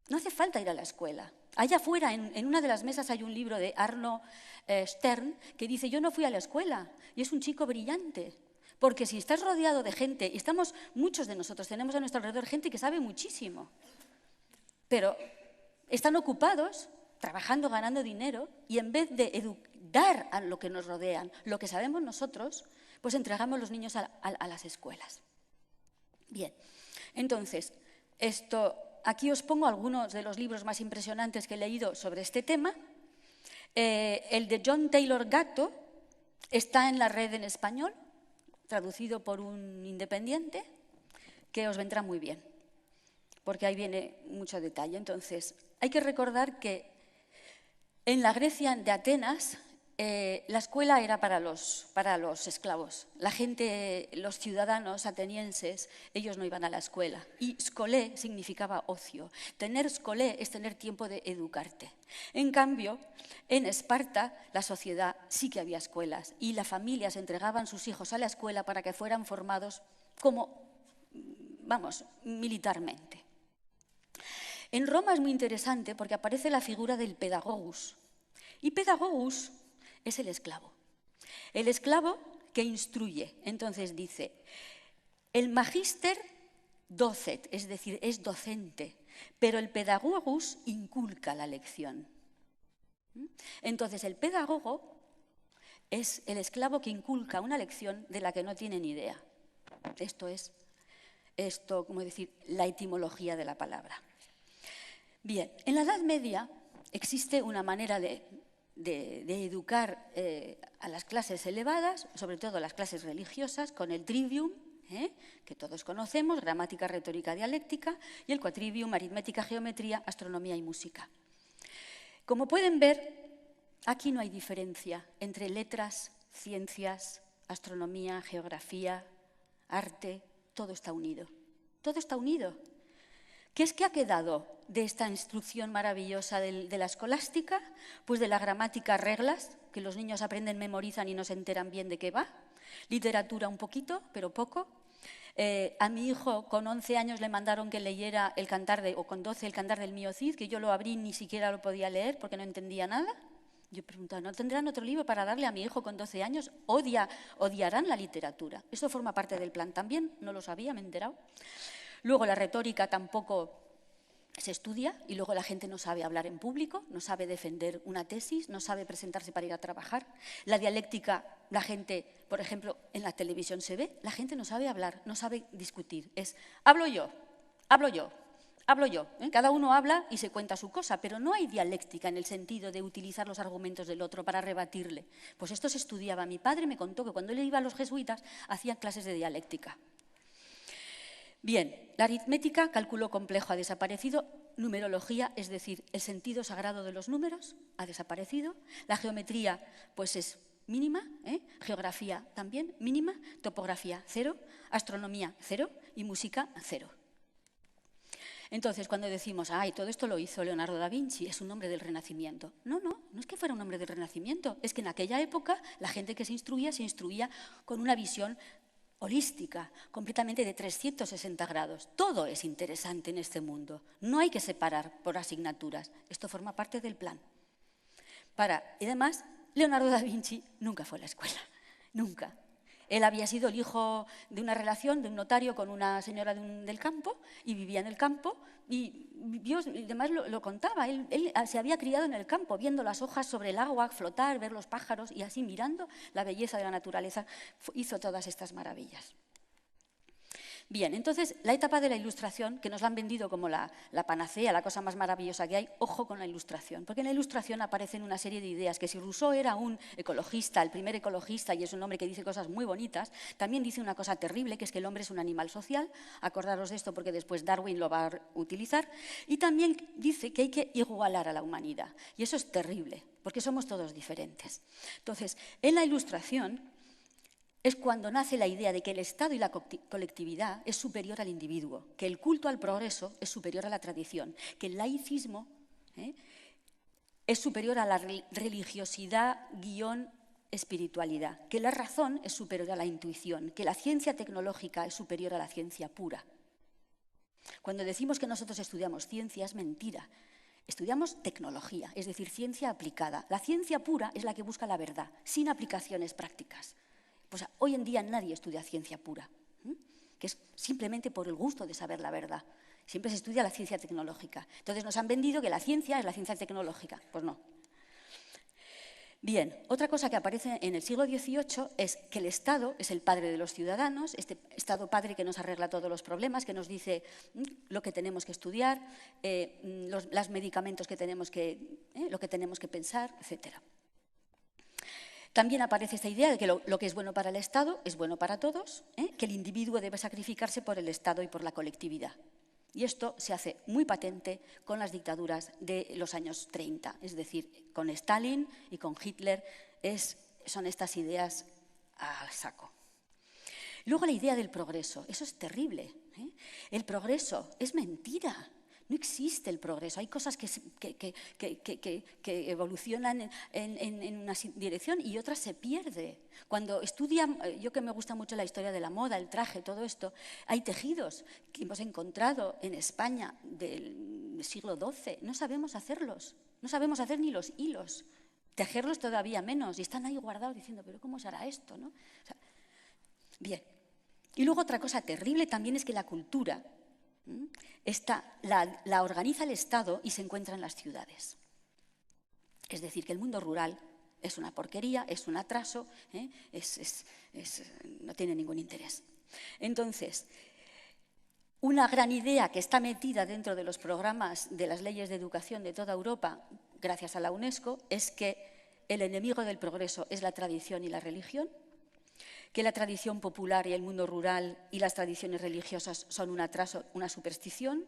No hace falta ir a la escuela. Allá afuera, en una de las mesas, hay un libro de Arno Stern que dice: yo no fui a la escuela, y es un chico brillante. Porque si estás rodeado de gente, y muchos de nosotros tenemos a nuestro alrededor gente que sabe muchísimo, pero están ocupados, trabajando, ganando dinero, y en vez de dar a lo que nos rodean, lo que sabemos nosotros, pues entregamos los niños a las escuelas. Bien, entonces, aquí os pongo algunos de los libros más impresionantes que he leído sobre este tema. El de John Taylor Gatto está en la red en español, traducido por un independiente, que os vendrá muy bien, porque ahí viene mucho detalle. Entonces, hay que recordar que en la Grecia de Atenas, la escuela era para los esclavos. La gente, los ciudadanos atenienses, ellos no iban a la escuela. Y scolé significaba ocio. Tener scolé es tener tiempo de educarte. En cambio, en Esparta, la sociedad sí que había escuelas y las familias entregaban sus hijos a la escuela para que fueran formados militarmente. En Roma es muy interesante porque aparece la figura del pedagogus. Y pedagogus es el esclavo. El esclavo que instruye. Entonces dice, el magister docet, es decir, es docente, pero el pedagogus inculca la lección. Entonces el pedagogo es el esclavo que inculca una lección de la que no tiene ni idea. Esto es, como decir, la etimología de la palabra. Bien, en la Edad Media existe una manera de educar a las clases elevadas, sobre todo a las clases religiosas, con el trivium, que todos conocemos, gramática, retórica, dialéctica, y el quadrivium, aritmética, geometría, astronomía y música. Como pueden ver, aquí no hay diferencia entre letras, ciencias, astronomía, geografía, arte, todo está unido. Todo está unido. ¿Qué es que ha quedado de esta instrucción maravillosa de la escolástica? Pues de la gramática, reglas, que los niños aprenden, memorizan y no se enteran bien de qué va. Literatura un poquito, pero poco. A mi hijo con 11 años le mandaron que leyera o con 12 el Cantar del Mío Cid, que yo lo abrí y ni siquiera lo podía leer porque no entendía nada. Yo preguntaba, ¿no tendrán otro libro para darle a mi hijo con 12 años? Odiarán la literatura. Eso forma parte del plan también, no lo sabía, me he enterado. Luego la retórica tampoco se estudia y luego la gente no sabe hablar en público, no sabe defender una tesis, no sabe presentarse para ir a trabajar. La dialéctica, la gente, por ejemplo, en la televisión se ve, la gente no sabe hablar, no sabe discutir. Es hablo yo. Cada uno habla y se cuenta su cosa, pero no hay dialéctica en el sentido de utilizar los argumentos del otro para rebatirle. Pues esto se estudiaba. Mi padre me contó que cuando él iba a los jesuitas hacían clases de dialéctica. Bien, la aritmética, cálculo complejo, ha desaparecido. Numerología, es decir, el sentido sagrado de los números, ha desaparecido. La geometría, pues es mínima. Geografía también mínima. Topografía, 0. Astronomía, 0. Y música, 0. Entonces, cuando decimos, todo esto lo hizo Leonardo da Vinci, es un hombre del Renacimiento. No es que fuera un hombre del Renacimiento, es que en aquella época la gente que se instruía con una visión holística, completamente de 360 grados. Todo es interesante en este mundo. No hay que separar por asignaturas. Esto forma parte del plan. Y además, Leonardo da Vinci nunca fue a la escuela. Nunca. Él había sido el hijo de una relación, de un notario con una señora del campo, y vivía en el campo, y Dios además lo contaba. Él se había criado en el campo, viendo las hojas sobre el agua flotar, ver los pájaros, y así mirando la belleza de la naturaleza, hizo todas estas maravillas. Bien, entonces, la etapa de la Ilustración, que nos la han vendido como la panacea, la cosa más maravillosa que hay, ojo con la Ilustración, porque en la Ilustración aparecen una serie de ideas, que si Rousseau era un ecologista, el primer ecologista, y es un hombre que dice cosas muy bonitas, también dice una cosa terrible, que es que el hombre es un animal social, acordaros de esto porque después Darwin lo va a utilizar, y también dice que hay que igualar a la humanidad, y eso es terrible, porque somos todos diferentes. Entonces, en la Ilustración, es cuando nace la idea de que el Estado y la colectividad es superior al individuo, que el culto al progreso es superior a la tradición, que el laicismo es superior a la religiosidad espiritualidad, que la razón es superior a la intuición, que la ciencia tecnológica es superior a la ciencia pura. Cuando decimos que nosotros estudiamos ciencia es mentira. Estudiamos tecnología, es decir, ciencia aplicada. La ciencia pura es la que busca la verdad, sin aplicaciones prácticas. Pues hoy en día nadie estudia ciencia pura, que es simplemente por el gusto de saber la verdad. Siempre se estudia la ciencia tecnológica. Entonces nos han vendido que la ciencia es la ciencia tecnológica. Pues no. Bien, otra cosa que aparece en el siglo XVIII es que el Estado es el padre de los ciudadanos, este Estado padre que nos arregla todos los problemas, que nos dice lo que tenemos que estudiar, los medicamentos que tenemos lo que tenemos que pensar, etc. También aparece esta idea de que lo que es bueno para el Estado es bueno para todos, que el individuo debe sacrificarse por el Estado y por la colectividad. Y esto se hace muy patente con las dictaduras de los años 30, es decir, con Stalin y con Hitler son estas ideas a saco. Luego la idea del progreso, eso es terrible. El progreso es mentira. No existe el progreso. Hay cosas que evolucionan en una dirección y otras se pierden. Cuando estudian, yo que me gusta mucho la historia de la moda, el traje, todo esto, hay tejidos que hemos encontrado en España del siglo XII. No sabemos hacerlos. No sabemos hacer ni los hilos. Tejerlos todavía menos. Y están ahí guardados diciendo, ¿pero cómo se hará esto? ¿No? O sea, bien. Y luego otra cosa terrible también es que la cultura la organiza el Estado y se encuentra en las ciudades. Es decir, que el mundo rural es una porquería, es un atraso, no tiene ningún interés. Entonces, una gran idea que está metida dentro de los programas de las leyes de educación de toda Europa, gracias a la UNESCO, es que el enemigo del progreso es la tradición y la religión, que la tradición popular y el mundo rural y las tradiciones religiosas son un atraso, una superstición,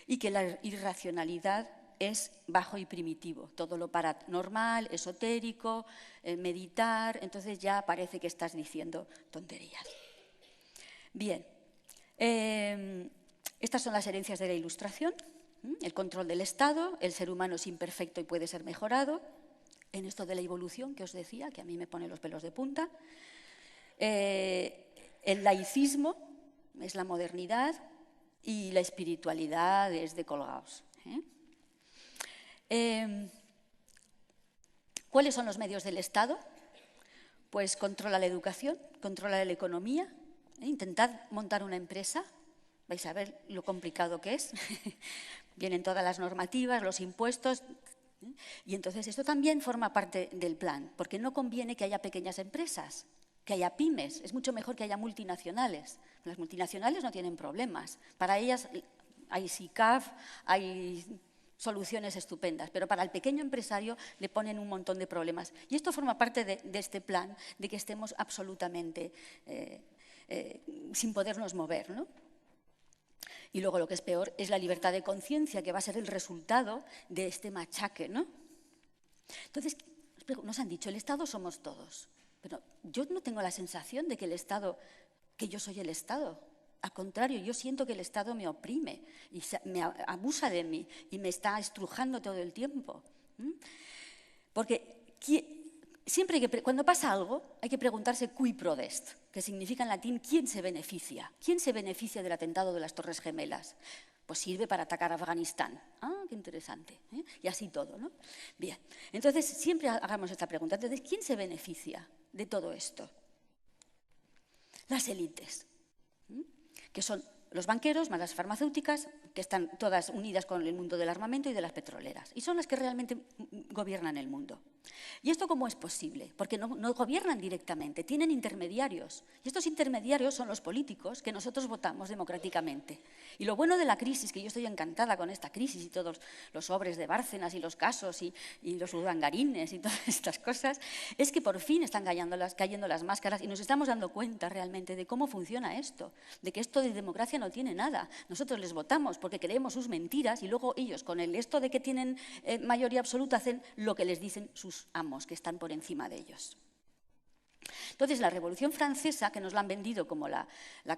y que la irracionalidad es bajo y primitivo, todo lo paranormal, esotérico, meditar, entonces ya parece que estás diciendo tonterías. Bien, estas son las herencias de la Ilustración, el control del Estado, el ser humano es imperfecto y puede ser mejorado, en esto de la evolución que os decía, que a mí me pone los pelos de punta. El laicismo es la modernidad y la espiritualidad es de colgados. ¿Cuáles son los medios del Estado? Pues controla la educación, controla la economía. Intentad montar una empresa, vais a ver lo complicado que es. Vienen todas las normativas, los impuestos. Y entonces esto también forma parte del plan, porque no conviene que haya pequeñas empresas, que haya pymes, es mucho mejor que haya multinacionales. Las multinacionales no tienen problemas, para ellas hay SICAF, hay soluciones estupendas, pero para el pequeño empresario le ponen un montón de problemas. Y esto forma parte de este plan, de que estemos absolutamente sin podernos mover, ¿no? Y luego lo que es peor es la libertad de conciencia, que va a ser el resultado de este machaque, ¿no? Entonces, nos han dicho, el Estado somos todos. Pero yo no tengo la sensación de que el Estado, que yo soy el Estado. Al contrario, yo siento que el Estado me oprime y me abusa de mí y me está estrujando todo el tiempo. Porque siempre cuando pasa algo hay que preguntarse cui prodest, que significa en latín ¿quién se beneficia? ¿Quién se beneficia del atentado de las Torres Gemelas? Pues sirve para atacar a Afganistán. Ah, qué interesante. Y así todo, ¿no? Bien, entonces siempre hagamos esta pregunta. Entonces, ¿quién se beneficia de todo esto? Las élites, que son los banqueros más las farmacéuticas, que están todas unidas con el mundo del armamento y de las petroleras. Y son las que realmente gobiernan el mundo. ¿Y esto cómo es posible? Porque no gobiernan directamente, tienen intermediarios. Y estos intermediarios son los políticos que nosotros votamos democráticamente. Y lo bueno de la crisis, que yo estoy encantada con esta crisis y todos los sobres de Bárcenas y los casos y los urdangarines y todas estas cosas, es que por fin están cayendo las máscaras y nos estamos dando cuenta realmente de cómo funciona esto, de que esto de democracia no tiene nada. Nosotros les votamos porque creemos sus mentiras y luego ellos, con esto de que tienen mayoría absoluta, hacen lo que les dicen sus amos, que están por encima de ellos. Entonces, la Revolución Francesa, que nos la han vendido como la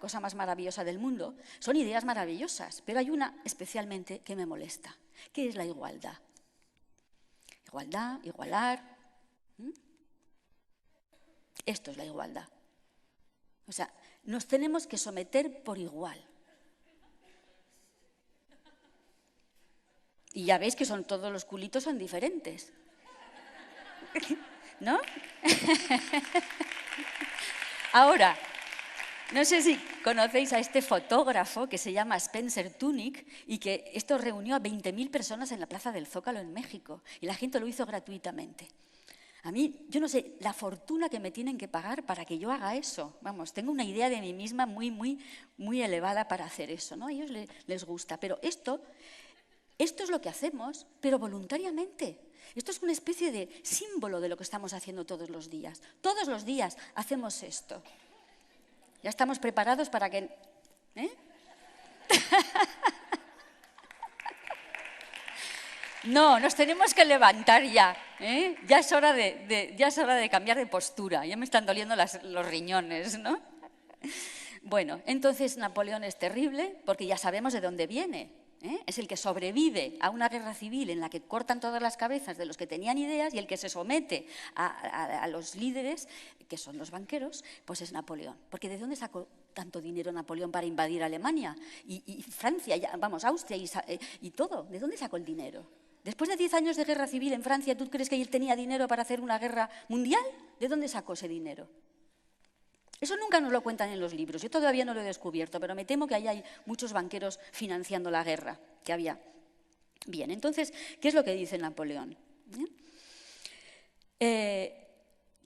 cosa más maravillosa del mundo, son ideas maravillosas, pero hay una especialmente que me molesta, que es la igualdad. Igualdad, igualar. Esto es la igualdad. O sea, nos tenemos que someter por igual. Y ya veis que todos los culitos son diferentes. ¿No? Ahora, no sé si conocéis a este fotógrafo que se llama Spencer Tunick y que esto reunió a 20.000 personas en la Plaza del Zócalo en México y la gente lo hizo gratuitamente. A mí, yo no sé, la fortuna que me tienen que pagar para que yo haga eso. Vamos, tengo una idea de mí misma muy elevada para hacer eso, ¿no? A ellos les gusta, pero esto es lo que hacemos, pero voluntariamente. Esto es una especie de símbolo de lo que estamos haciendo todos los días. Todos los días hacemos esto. Ya estamos preparados para que... No, nos tenemos que levantar ya. Ya es hora de cambiar de postura. Ya me están doliendo los riñones, ¿no? Bueno, entonces Napoleón es terrible porque ya sabemos de dónde viene. Es el que sobrevive a una guerra civil en la que cortan todas las cabezas de los que tenían ideas y el que se somete a los líderes, que son los banqueros, pues es Napoleón. Porque ¿de dónde sacó tanto dinero Napoleón para invadir Alemania y Francia, Austria y todo? ¿De dónde sacó el dinero? Después de 10 años de guerra civil en Francia, ¿tú crees que él tenía dinero para hacer una guerra mundial? ¿De dónde sacó ese dinero? Eso nunca nos lo cuentan en los libros. Yo todavía no lo he descubierto, pero me temo que ahí hay muchos banqueros financiando la guerra que había. Bien, entonces, ¿qué es lo que dice Napoleón? Que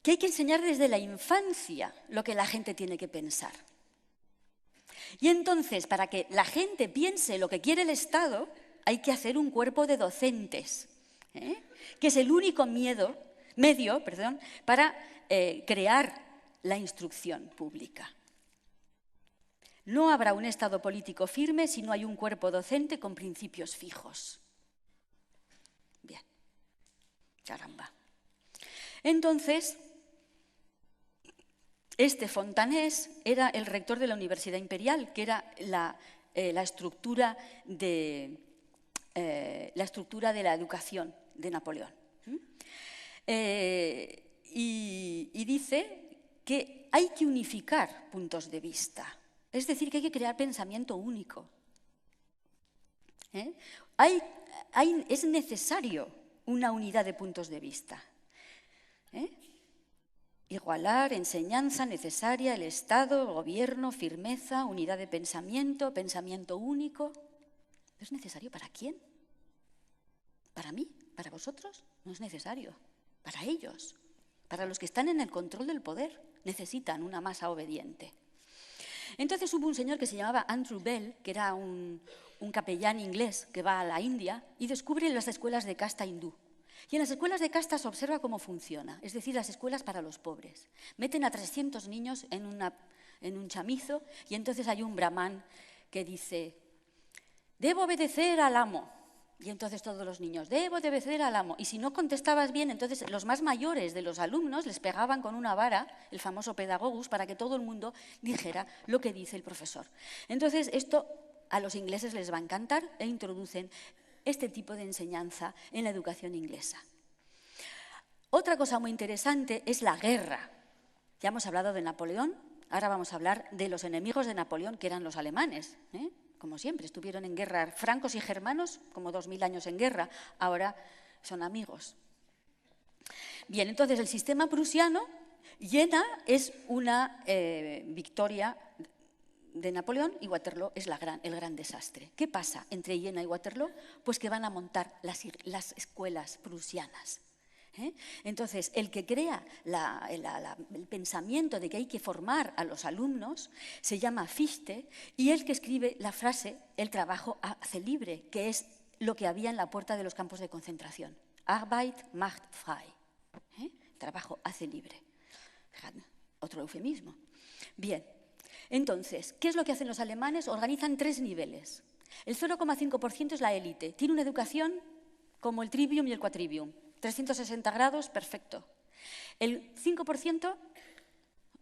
hay que enseñar desde la infancia lo que la gente tiene que pensar. Y entonces, para que la gente piense lo que quiere el Estado, hay que hacer un cuerpo de docentes, que es el único medio para crear la instrucción pública. No habrá un Estado político firme si no hay un cuerpo docente con principios fijos. Bien, caramba. Entonces, este Fontanés era el rector de la Universidad Imperial, que era la estructura de la educación de Napoleón. Y dice que hay que unificar puntos de vista, es decir, que hay que crear pensamiento único. Es necesario una unidad de puntos de vista. Igualar, enseñanza necesaria, el Estado, el gobierno, firmeza, unidad de pensamiento, pensamiento único. ¿Es necesario para quién? ¿Para mí? ¿Para vosotros? No es necesario. Para ellos, para los que están en el control del poder, necesitan una masa obediente. Entonces hubo un señor que se llamaba Andrew Bell, que era un capellán inglés que va a la India y descubre las escuelas de casta hindú. Y en las escuelas de casta se observa cómo funciona, es decir, las escuelas para los pobres. Meten a 300 niños en un chamizo y entonces hay un brahman que dice: «Debo obedecer al amo». Y entonces todos los niños: «Debo obedecer al amo». Y si no contestabas bien, entonces los más mayores de los alumnos les pegaban con una vara, el famoso pedagogus, para que todo el mundo dijera lo que dice el profesor. Entonces esto a los ingleses les va a encantar e introducen este tipo de enseñanza en la educación inglesa. Otra cosa muy interesante es la guerra. Ya hemos hablado de Napoleón, ahora vamos a hablar de los enemigos de Napoleón, que eran los alemanes. Como siempre, estuvieron en guerra francos y germanos, como 2000 años en guerra, ahora son amigos. Bien, entonces el sistema prusiano, Jena es una victoria de Napoleón y Waterloo es el gran desastre. ¿Qué pasa entre Jena y Waterloo? Pues que van a montar las escuelas prusianas. Entonces, el que crea el pensamiento de que hay que formar a los alumnos se llama Fichte, y el que escribe la frase «el trabajo hace libre», que es lo que había en la puerta de los campos de concentración. Arbeit macht frei. Trabajo hace libre. Fíjate, otro eufemismo. Bien, entonces, ¿qué es lo que hacen los alemanes? Organizan 3 niveles. El 0,5% es la élite. Tiene una educación como el trivium y el quadrivium. 360 grados, perfecto. El 5%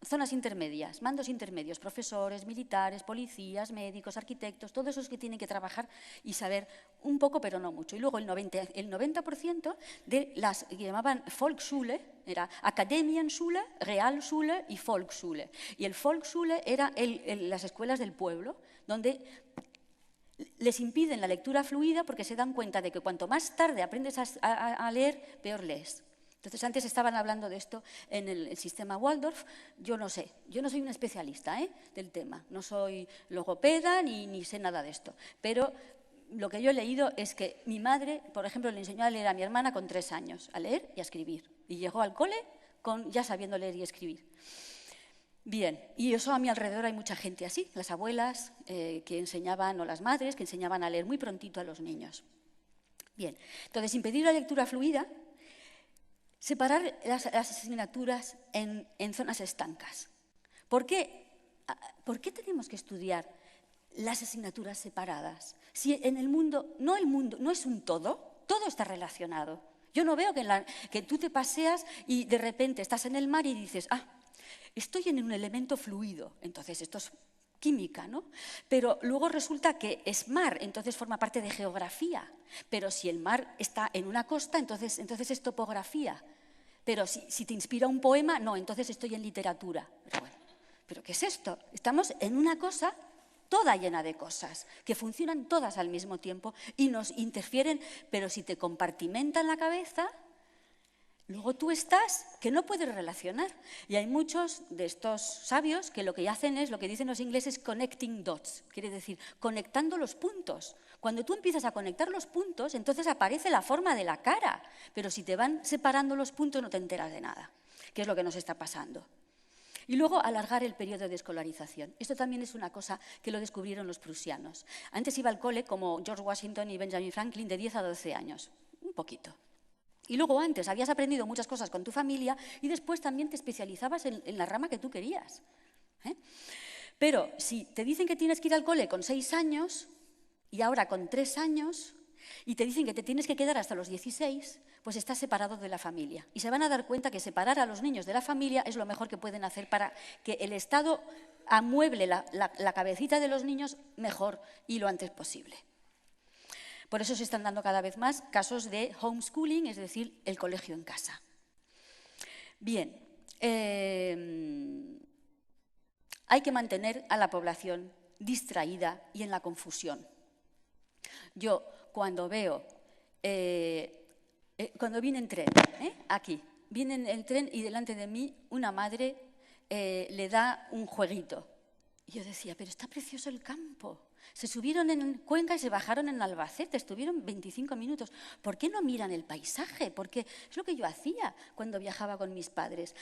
zonas intermedias, mandos intermedios, profesores, militares, policías, médicos, arquitectos, todos esos que tienen que trabajar y saber un poco, pero no mucho. Y luego el 90% de las que llamaban Volksschule, era Akademienschule, Realschule y Volksschule. Y el Volksschule era las escuelas del pueblo, donde les impiden la lectura fluida porque se dan cuenta de que cuanto más tarde aprendes a leer, peor lees. Entonces, antes estaban hablando de esto en el sistema Waldorf. Yo no sé, yo no soy una especialista del tema, no soy logopeda ni sé nada de esto, pero lo que yo he leído es que mi madre, por ejemplo, le enseñó a leer a mi hermana con 3 años, a leer y a escribir, y llegó al cole ya sabiendo leer y escribir. Bien, y eso a mi alrededor hay mucha gente así, las abuelas que enseñaban, o las madres que enseñaban a leer muy prontito a los niños. Bien, entonces, impedir la lectura fluida, separar las asignaturas en zonas estancas. ¿Por qué tenemos que estudiar las asignaturas separadas? Si en el mundo no es un todo está relacionado. Yo no veo que tú te paseas y de repente estás en el mar y dices, estoy en un elemento fluido, entonces esto es química, ¿no? Pero luego resulta que es mar, entonces forma parte de geografía. Pero si el mar está en una costa, entonces es topografía. Pero si te inspira un poema, no, entonces estoy en literatura. Pero bueno, ¿pero qué es esto? Estamos en una cosa toda llena de cosas, que funcionan todas al mismo tiempo y nos interfieren, pero si te compartimentan la cabeza, luego tú estás que no puedes relacionar. Y hay muchos de estos sabios que lo que hacen es, lo que dicen los ingleses, connecting dots, quiere decir, conectando los puntos. Cuando tú empiezas a conectar los puntos, entonces aparece la forma de la cara, pero si te van separando los puntos no te enteras de nada, que es lo que nos está pasando. Y luego alargar el periodo de escolarización. Esto también es una cosa que lo descubrieron los prusianos. Antes iba al cole, como George Washington y Benjamin Franklin, de 10 a 12 años, un poquito. Y luego antes habías aprendido muchas cosas con tu familia y después también te especializabas en la rama que tú querías. Pero si te dicen que tienes que ir al cole con 6 años y ahora con 3 años y te dicen que te tienes que quedar hasta los 16, pues estás separado de la familia. Y se van a dar cuenta que separar a los niños de la familia es lo mejor que pueden hacer para que el Estado amueble la cabecita de los niños mejor y lo antes posible. Por eso se están dando cada vez más casos de homeschooling, es decir, el colegio en casa. Bien, hay que mantener a la población distraída y en la confusión. Yo cuando veo, cuando viene en tren, aquí, viene en el tren y delante de mí una madre le da un jueguito. Y yo decía, pero está precioso el campo. Se subieron en Cuenca y se bajaron en Albacete, estuvieron 25 minutos. ¿Por qué no miran el paisaje? Porque es lo que yo hacía cuando viajaba con mis padres.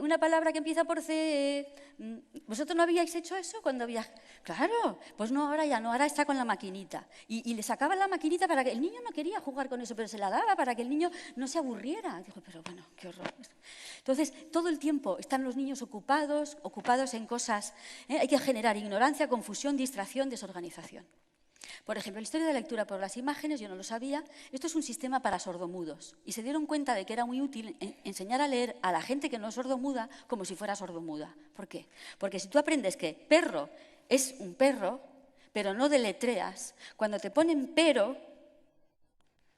Una palabra que empieza por C. ¿Vosotros no habíais hecho eso cuando viajáis? Claro, pues no, ahora ya no, ahora está con la maquinita. Y le sacaba la maquinita para que el niño no quería jugar con eso, pero se la daba para que el niño no se aburriera. Digo, pero bueno, qué horror. Entonces, todo el tiempo están los niños ocupados en cosas. Hay que generar ignorancia, confusión, distracción, desorganización. Por ejemplo, la historia de la lectura por las imágenes, yo no lo sabía, esto es un sistema para sordomudos y se dieron cuenta de que era muy útil enseñar a leer a la gente que no es sordomuda como si fuera sordomuda. ¿Por qué? Porque si tú aprendes que perro es un perro, pero no deletreas, cuando te ponen pero,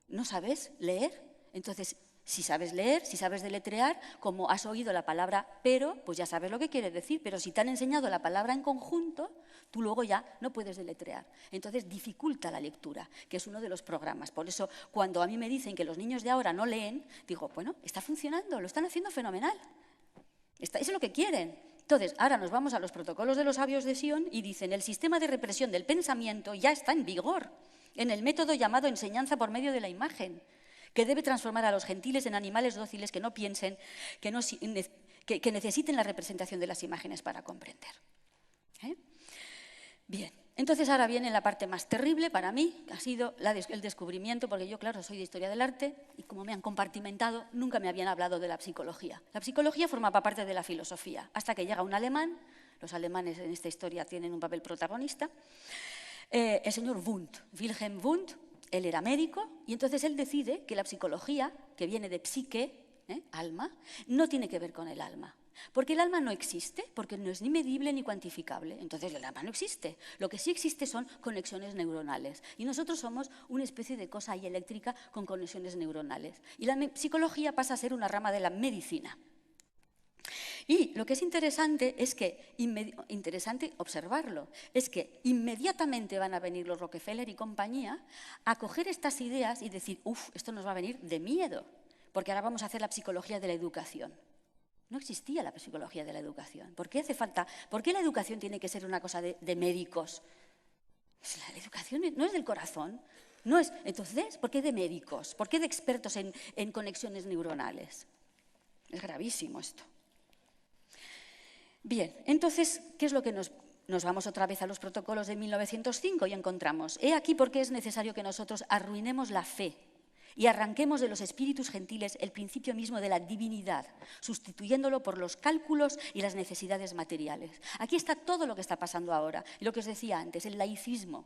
no sabes leer. Entonces, si sabes leer, si sabes deletrear, como has oído la palabra pero, pues ya sabes lo que quiere decir, pero si te han enseñado la palabra en conjunto, tú luego ya no puedes deletrear. Entonces dificulta la lectura, que es uno de los programas. Por eso, cuando a mí me dicen que los niños de ahora no leen, digo, bueno, está funcionando, lo están haciendo fenomenal. Eso es lo que quieren. Entonces, ahora nos vamos a los protocolos de los sabios de Sion y dicen, el sistema de represión del pensamiento ya está en vigor, en el método llamado enseñanza por medio de la imagen, que debe transformar a los gentiles en animales dóciles que no piensen, que necesiten la representación de las imágenes para comprender. Bien, entonces ahora viene la parte más terrible para mí, que ha sido el descubrimiento, porque yo, claro, soy de historia del arte y como me han compartimentado, nunca me habían hablado de la psicología. La psicología formaba parte de la filosofía, hasta que llega un alemán, los alemanes en esta historia tienen un papel protagonista, el señor Wundt, Wilhelm Wundt. Él era médico y entonces él decide que la psicología, que viene de psique, alma, no tiene que ver con el alma. Porque el alma no existe, porque no es ni medible ni cuantificable. Entonces el alma no existe. Lo que sí existe son conexiones neuronales. Y nosotros somos una especie de cosa ahí eléctrica con conexiones neuronales. Y la psicología pasa a ser una rama de la medicina. Y lo que es interesante es que, interesante observarlo, es que inmediatamente van a venir los Rockefeller y compañía a coger estas ideas y decir, esto nos va a venir de miedo, porque ahora vamos a hacer la psicología de la educación. No existía la psicología de la educación. ¿Por qué hace falta? ¿Por qué la educación tiene que ser una cosa de médicos? La educación no es del corazón. No es. Entonces, ¿por qué de médicos? ¿Por qué de expertos en conexiones neuronales? Es gravísimo esto. Bien, entonces, ¿qué es lo que nos vamos otra vez a los protocolos de 1905 y encontramos? He aquí por qué es necesario que nosotros arruinemos la fe y arranquemos de los espíritus gentiles el principio mismo de la divinidad, sustituyéndolo por los cálculos y las necesidades materiales. Aquí está todo lo que está pasando ahora, y lo que os decía antes, el laicismo.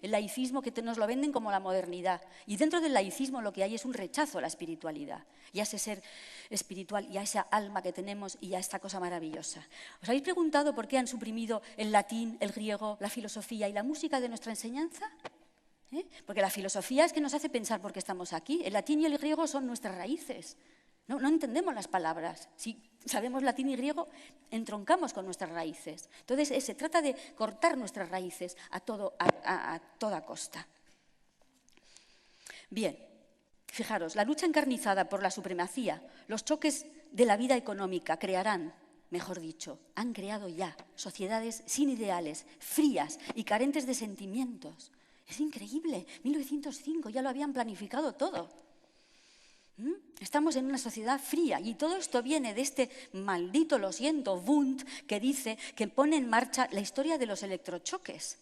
El laicismo que nos lo venden como la modernidad. Y dentro del laicismo lo que hay es un rechazo a la espiritualidad, y a ese ser espiritual, y a esa alma que tenemos, y a esta cosa maravillosa. ¿Os habéis preguntado por qué han suprimido el latín, el griego, la filosofía y la música de nuestra enseñanza? Porque la filosofía es que nos hace pensar por qué estamos aquí. El latín y el griego son nuestras raíces. No entendemos las palabras. Si sabemos latín y griego, entroncamos con nuestras raíces. Entonces, se trata de cortar nuestras raíces a toda costa. Bien, fijaros, la lucha encarnizada por la supremacía, los choques de la vida económica crearán, mejor dicho, han creado ya sociedades sin ideales, frías y carentes de sentimientos. Es increíble, 1905, ya lo habían planificado todo. Estamos en una sociedad fría y todo esto viene de este maldito, lo siento, Wundt, que dice que pone en marcha la historia de los electrochoques.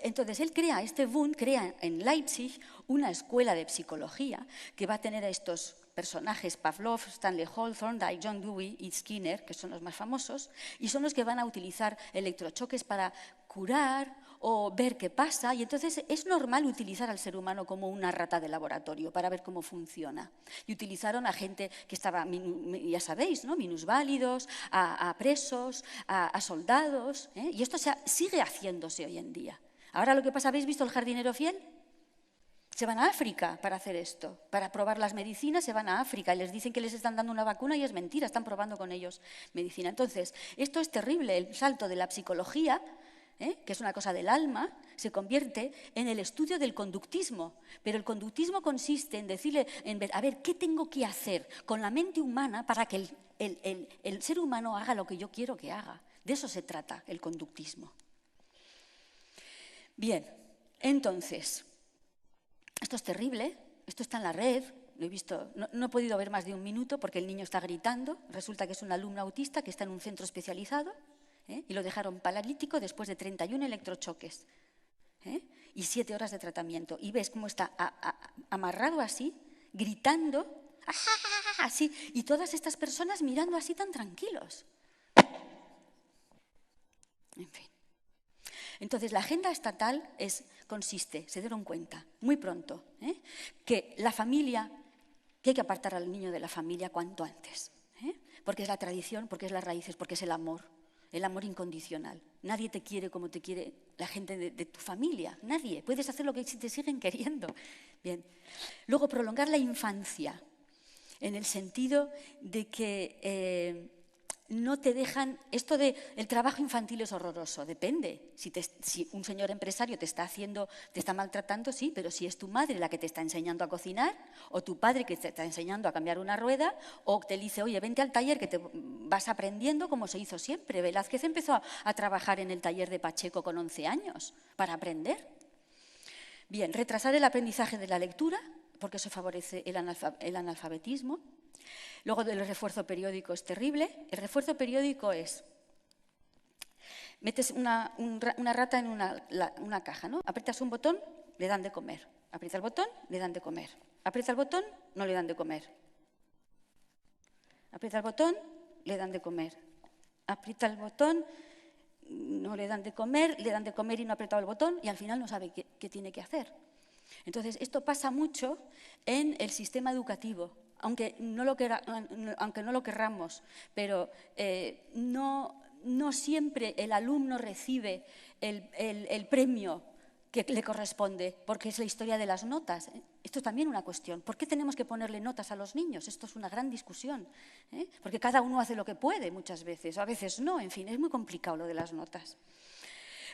Entonces, Wundt crea en Leipzig una escuela de psicología que va a tener a estos personajes, Pavlov, Stanley Hawthorne, John Dewey y Skinner, que son los más famosos, y son los que van a utilizar electrochoques para curar o ver qué pasa, y entonces es normal utilizar al ser humano como una rata de laboratorio para ver cómo funciona. Y utilizaron a gente que estaba, ya sabéis, ¿no? Minusválidos, a presos, a soldados, y esto sigue haciéndose hoy en día. Ahora lo que pasa, ¿habéis visto El jardinero fiel? Se van a África para hacer esto, para probar las medicinas, se van a África y les dicen que les están dando una vacuna y es mentira, están probando con ellos medicina. Entonces, esto es terrible, el salto de la psicología, que es una cosa del alma, se convierte en el estudio del conductismo. Pero el conductismo consiste en decirle, a ver, ¿qué tengo que hacer con la mente humana para que el ser humano haga lo que yo quiero que haga? De eso se trata el conductismo. Bien, entonces, esto es terrible, esto está en la red, lo he visto, no he podido ver más de un minuto porque el niño está gritando, resulta que es un alumno autista que está en un centro especializado, y lo dejaron paralítico después de 31 electrochoques y 7 horas de tratamiento. Y ves cómo está amarrado así, gritando, así, y todas estas personas mirando así tan tranquilos. En fin. Entonces, la agenda estatal consiste, se dieron cuenta, muy pronto, que la familia, que hay que apartar al niño de la familia cuanto antes, porque es la tradición, porque es las raíces, porque es el amor incondicional. Nadie te quiere como te quiere la gente de tu familia, nadie. Puedes hacer lo que te siguen queriendo. Bien. Luego, prolongar la infancia, en el sentido de que no te dejan. Esto de el trabajo infantil es horroroso, depende. Si un señor empresario te está maltratando, sí, pero si es tu madre la que te está enseñando a cocinar, o tu padre que te está enseñando a cambiar una rueda, o te dice, oye, vente al taller que te vas aprendiendo como se hizo siempre. Velázquez empezó a trabajar en el taller de Pacheco con 11 años para aprender. Bien, retrasar el aprendizaje de la lectura, porque eso favorece el analfabetismo. Luego, el refuerzo periódico es terrible. El refuerzo periódico es, metes una rata en una caja, ¿no? Aprietas un botón, le dan de comer. Aprieta el botón, le dan de comer. Aprieta el botón, no le dan de comer. Aprieta el botón, le dan de comer. Aprieta el botón, no le dan de comer y no ha apretado el botón y al final no sabe qué tiene que hacer. Entonces, esto pasa mucho en el sistema educativo. aunque no lo querramos, pero no siempre el alumno recibe el premio que le corresponde, porque es la historia de las notas. Esto es también una cuestión. ¿Por qué tenemos que ponerle notas a los niños? Esto es una gran discusión, porque cada uno hace lo que puede muchas veces, o a veces no, en fin, es muy complicado lo de las notas.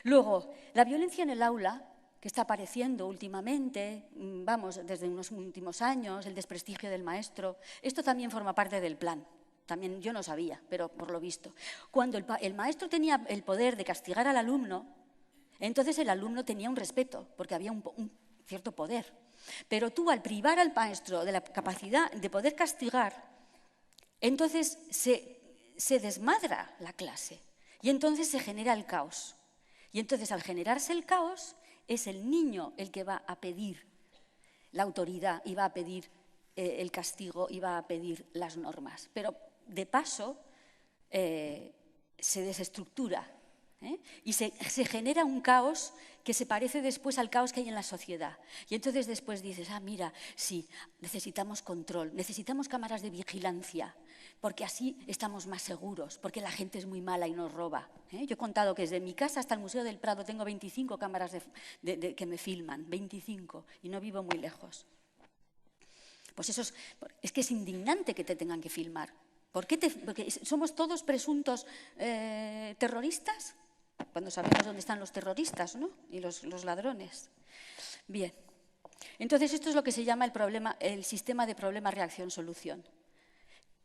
Luego, la violencia en el aula, que está apareciendo últimamente, vamos, desde unos últimos años, el desprestigio del maestro, esto también forma parte del plan. También yo no sabía, pero por lo visto. Cuando el maestro tenía el poder de castigar al alumno, entonces el alumno tenía un respeto, porque había un cierto poder. Pero tú, al privar al maestro de la capacidad de poder castigar, entonces se desmadra la clase y entonces se genera el caos. Y entonces, al generarse el caos, es el niño el que va a pedir la autoridad y va a pedir el castigo y va a pedir las normas. Pero, de paso, se desestructura y se genera un caos que se parece después al caos que hay en la sociedad. Y entonces después dices, mira, sí, necesitamos control, necesitamos cámaras de vigilancia, porque así estamos más seguros, porque la gente es muy mala y nos roba. Yo he contado que desde mi casa hasta el Museo del Prado tengo 25 cámaras que me filman, 25, y no vivo muy lejos. Pues eso es que es indignante que te tengan que filmar. Porque somos todos presuntos terroristas, cuando sabemos dónde están los terroristas, ¿no? Y los ladrones. Bien, entonces esto es lo que se llama el sistema de problema-reacción-solución.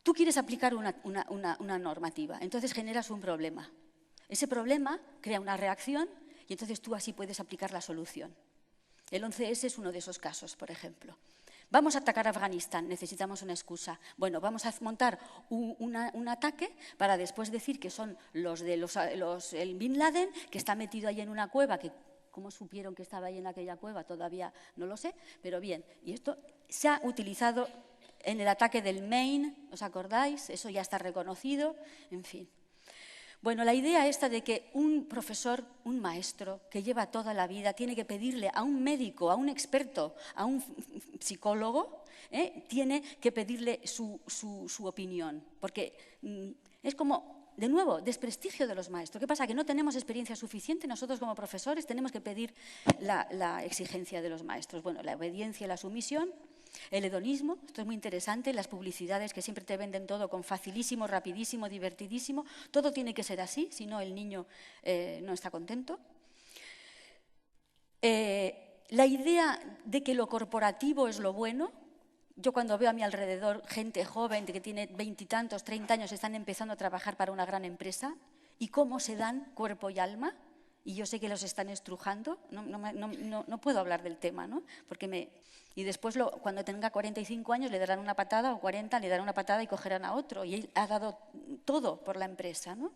Tú quieres aplicar una normativa, entonces generas un problema. Ese problema crea una reacción y entonces tú así puedes aplicar la solución. El 11S es uno de esos casos, por ejemplo. Vamos a atacar a Afganistán, necesitamos una excusa. Bueno, vamos a montar un ataque para después decir que son el Bin Laden, que está metido ahí en una cueva, que cómo supieron que estaba ahí en aquella cueva todavía no lo sé, pero bien. Y esto se ha utilizado en el ataque del Maine, ¿os acordáis? Eso ya está reconocido, en fin. Bueno, la idea esta de que un profesor, un maestro que lleva toda la vida tiene que pedirle a un médico, a un experto, a un psicólogo, tiene que pedirle su opinión, porque es como, de nuevo, desprestigio de los maestros. ¿Qué pasa? Que no tenemos experiencia suficiente, nosotros como profesores tenemos que pedir la exigencia de los maestros. Bueno, la obediencia y la sumisión. El hedonismo, esto es muy interesante, las publicidades que siempre te venden todo con facilísimo, rapidísimo, divertidísimo, todo tiene que ser así, si no el niño no está contento. La idea de que lo corporativo es lo bueno, yo cuando veo a mi alrededor gente joven que tiene 20 y tantos, 30 años, están empezando a trabajar para una gran empresa y cómo se dan cuerpo y alma, y yo sé que los están estrujando, no puedo hablar del tema, ¿no? Y después, cuando tenga 45 años, le darán una patada, o 40, le darán una patada y cogerán a otro. Y él ha dado todo por la empresa, ¿no?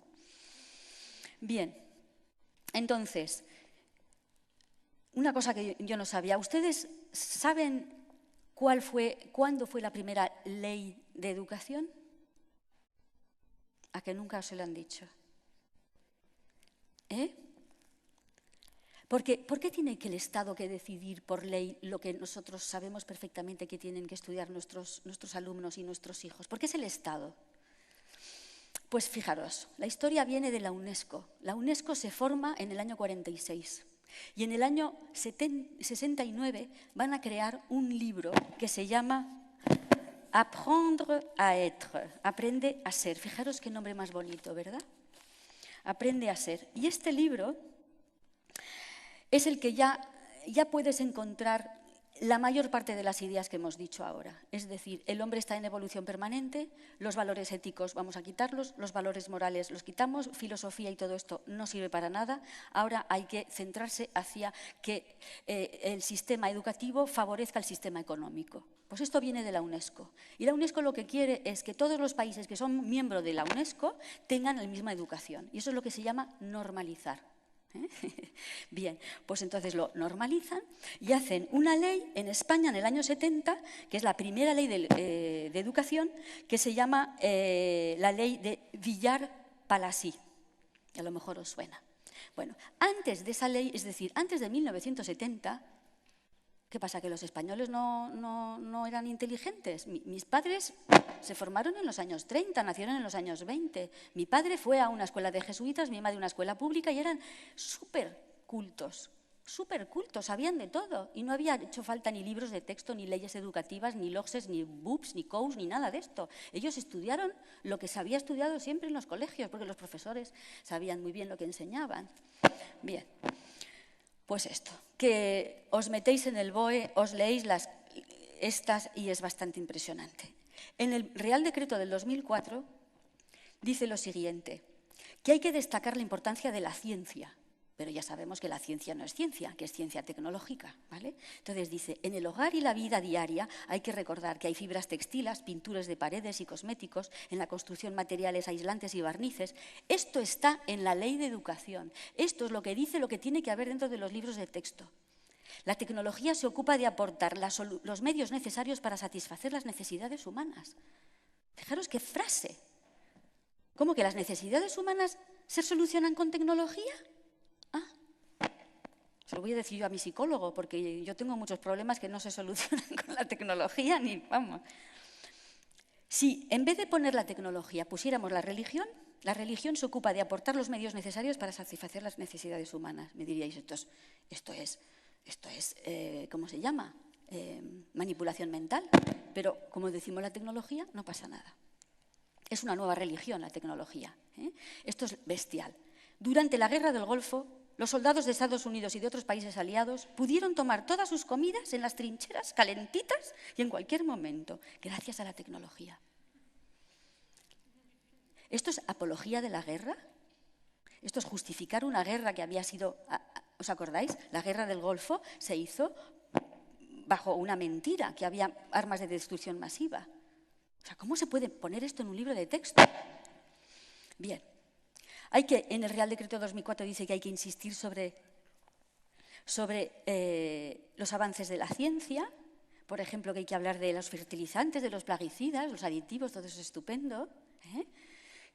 Bien, entonces, una cosa que yo no sabía. ¿Ustedes saben cuándo fue la primera ley de educación? ¿A que nunca se lo han dicho? ¿Por qué tiene que el Estado que decidir por ley lo que nosotros sabemos perfectamente que tienen que estudiar nuestros alumnos y nuestros hijos? ¿Por qué es el Estado? Pues fijaros, la historia viene de la UNESCO. La UNESCO se forma en el año 46 y en el año 69 van a crear un libro que se llama Apprendre à être, aprende a ser. Fijaros qué nombre más bonito, ¿verdad? Aprende a ser. Y este libro es el que ya puedes encontrar la mayor parte de las ideas que hemos dicho ahora. Es decir, el hombre está en evolución permanente, los valores éticos vamos a quitarlos, los valores morales los quitamos, filosofía y todo esto no sirve para nada. Ahora hay que centrarse hacia que el sistema educativo favorezca el sistema económico. Pues esto viene de la UNESCO. Y la UNESCO lo que quiere es que todos los países que son miembros de la UNESCO tengan la misma educación. Y eso es lo que se llama normalizar. Bien, pues entonces lo normalizan y hacen una ley en España en el año 70, que es la primera ley de educación, que se llama la ley de Villar-Palasí. A lo mejor os suena. Bueno, antes de esa ley, es decir, antes de 1970, ¿Qué pasa? ¿Que los españoles no eran inteligentes? Mis padres se formaron en los años 30, nacieron en los años 20. Mi padre fue a una escuela de jesuitas, mi madre a una escuela pública y eran súper cultos, sabían de todo. Y no había hecho falta ni libros de texto, ni leyes educativas, ni LOGSES, ni BUPS, ni COUS, ni nada de esto. Ellos estudiaron lo que se había estudiado siempre en los colegios, porque los profesores sabían muy bien lo que enseñaban. Bien. Pues esto, que os metéis en el BOE, os leéis estas y es bastante impresionante. En el Real Decreto del 2004 dice lo siguiente, que hay que destacar la importancia de la ciencia, pero ya sabemos que la ciencia no es ciencia, que es ciencia tecnológica, ¿vale? Entonces dice, en el hogar y la vida diaria hay que recordar que hay fibras textiles, pinturas de paredes y cosméticos, en la construcción materiales aislantes y barnices. Esto está en la Ley de Educación. Esto es lo que dice lo que tiene que haber dentro de los libros de texto. La tecnología se ocupa de aportar los medios necesarios para satisfacer las necesidades humanas. Fijaros qué frase. ¿Cómo que las necesidades humanas se solucionan con tecnología? Se lo voy a decir yo a mi psicólogo, porque yo tengo muchos problemas que no se solucionan con la tecnología, ni vamos. Si en vez de poner la tecnología pusiéramos la religión se ocupa de aportar los medios necesarios para satisfacer las necesidades humanas. Me diríais, esto es ¿cómo se llama? Manipulación mental. Pero como decimos la tecnología, no pasa nada. Es una nueva religión la tecnología. Esto es bestial. Durante la Guerra del Golfo, los soldados de Estados Unidos y de otros países aliados pudieron tomar todas sus comidas en las trincheras, calentitas y en cualquier momento, gracias a la tecnología. ¿Esto es apología de la guerra? ¿Esto es justificar una guerra que había sido... ¿Os acordáis? La Guerra del Golfo se hizo bajo una mentira, que había armas de destrucción masiva. O sea, ¿cómo se puede poner esto en un libro de texto? Bien. En el Real Decreto 2004 dice que hay que insistir sobre los avances de la ciencia, por ejemplo, que hay que hablar de los fertilizantes, de los plaguicidas, los aditivos, todo eso es estupendo,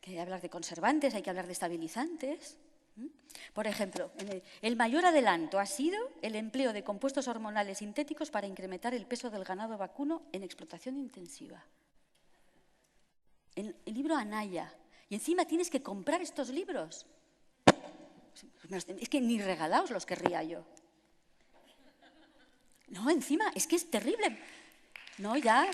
que hay que hablar de conservantes, hay que hablar de estabilizantes. Por ejemplo, el mayor adelanto ha sido el empleo de compuestos hormonales sintéticos para incrementar el peso del ganado vacuno en explotación intensiva. El libro Anaya. Y encima tienes que comprar estos libros. Es que ni regalaos los querría yo. No, encima, es que es terrible. No, ya.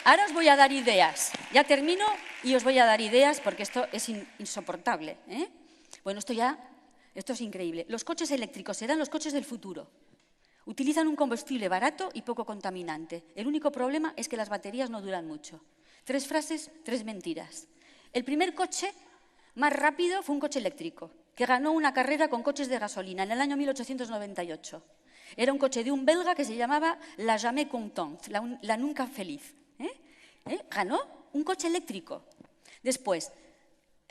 Ahora os voy a dar ideas. Ya termino y os voy a dar ideas porque esto es insoportable. Bueno, esto es increíble. Los coches eléctricos serán los coches del futuro. Utilizan un combustible barato y poco contaminante. El único problema es que las baterías no duran mucho. 3 frases, 3 mentiras. El primer coche más rápido fue un coche eléctrico, que ganó una carrera con coches de gasolina en el año 1898. Era un coche de un belga que se llamaba La Jamais Contente, la nunca feliz. Ganó un coche eléctrico. Después,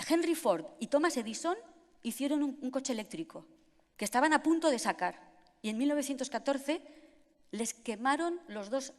Henry Ford y Thomas Edison hicieron un coche eléctrico, que estaban a punto de sacar. Y en 1914 les quemaron los 2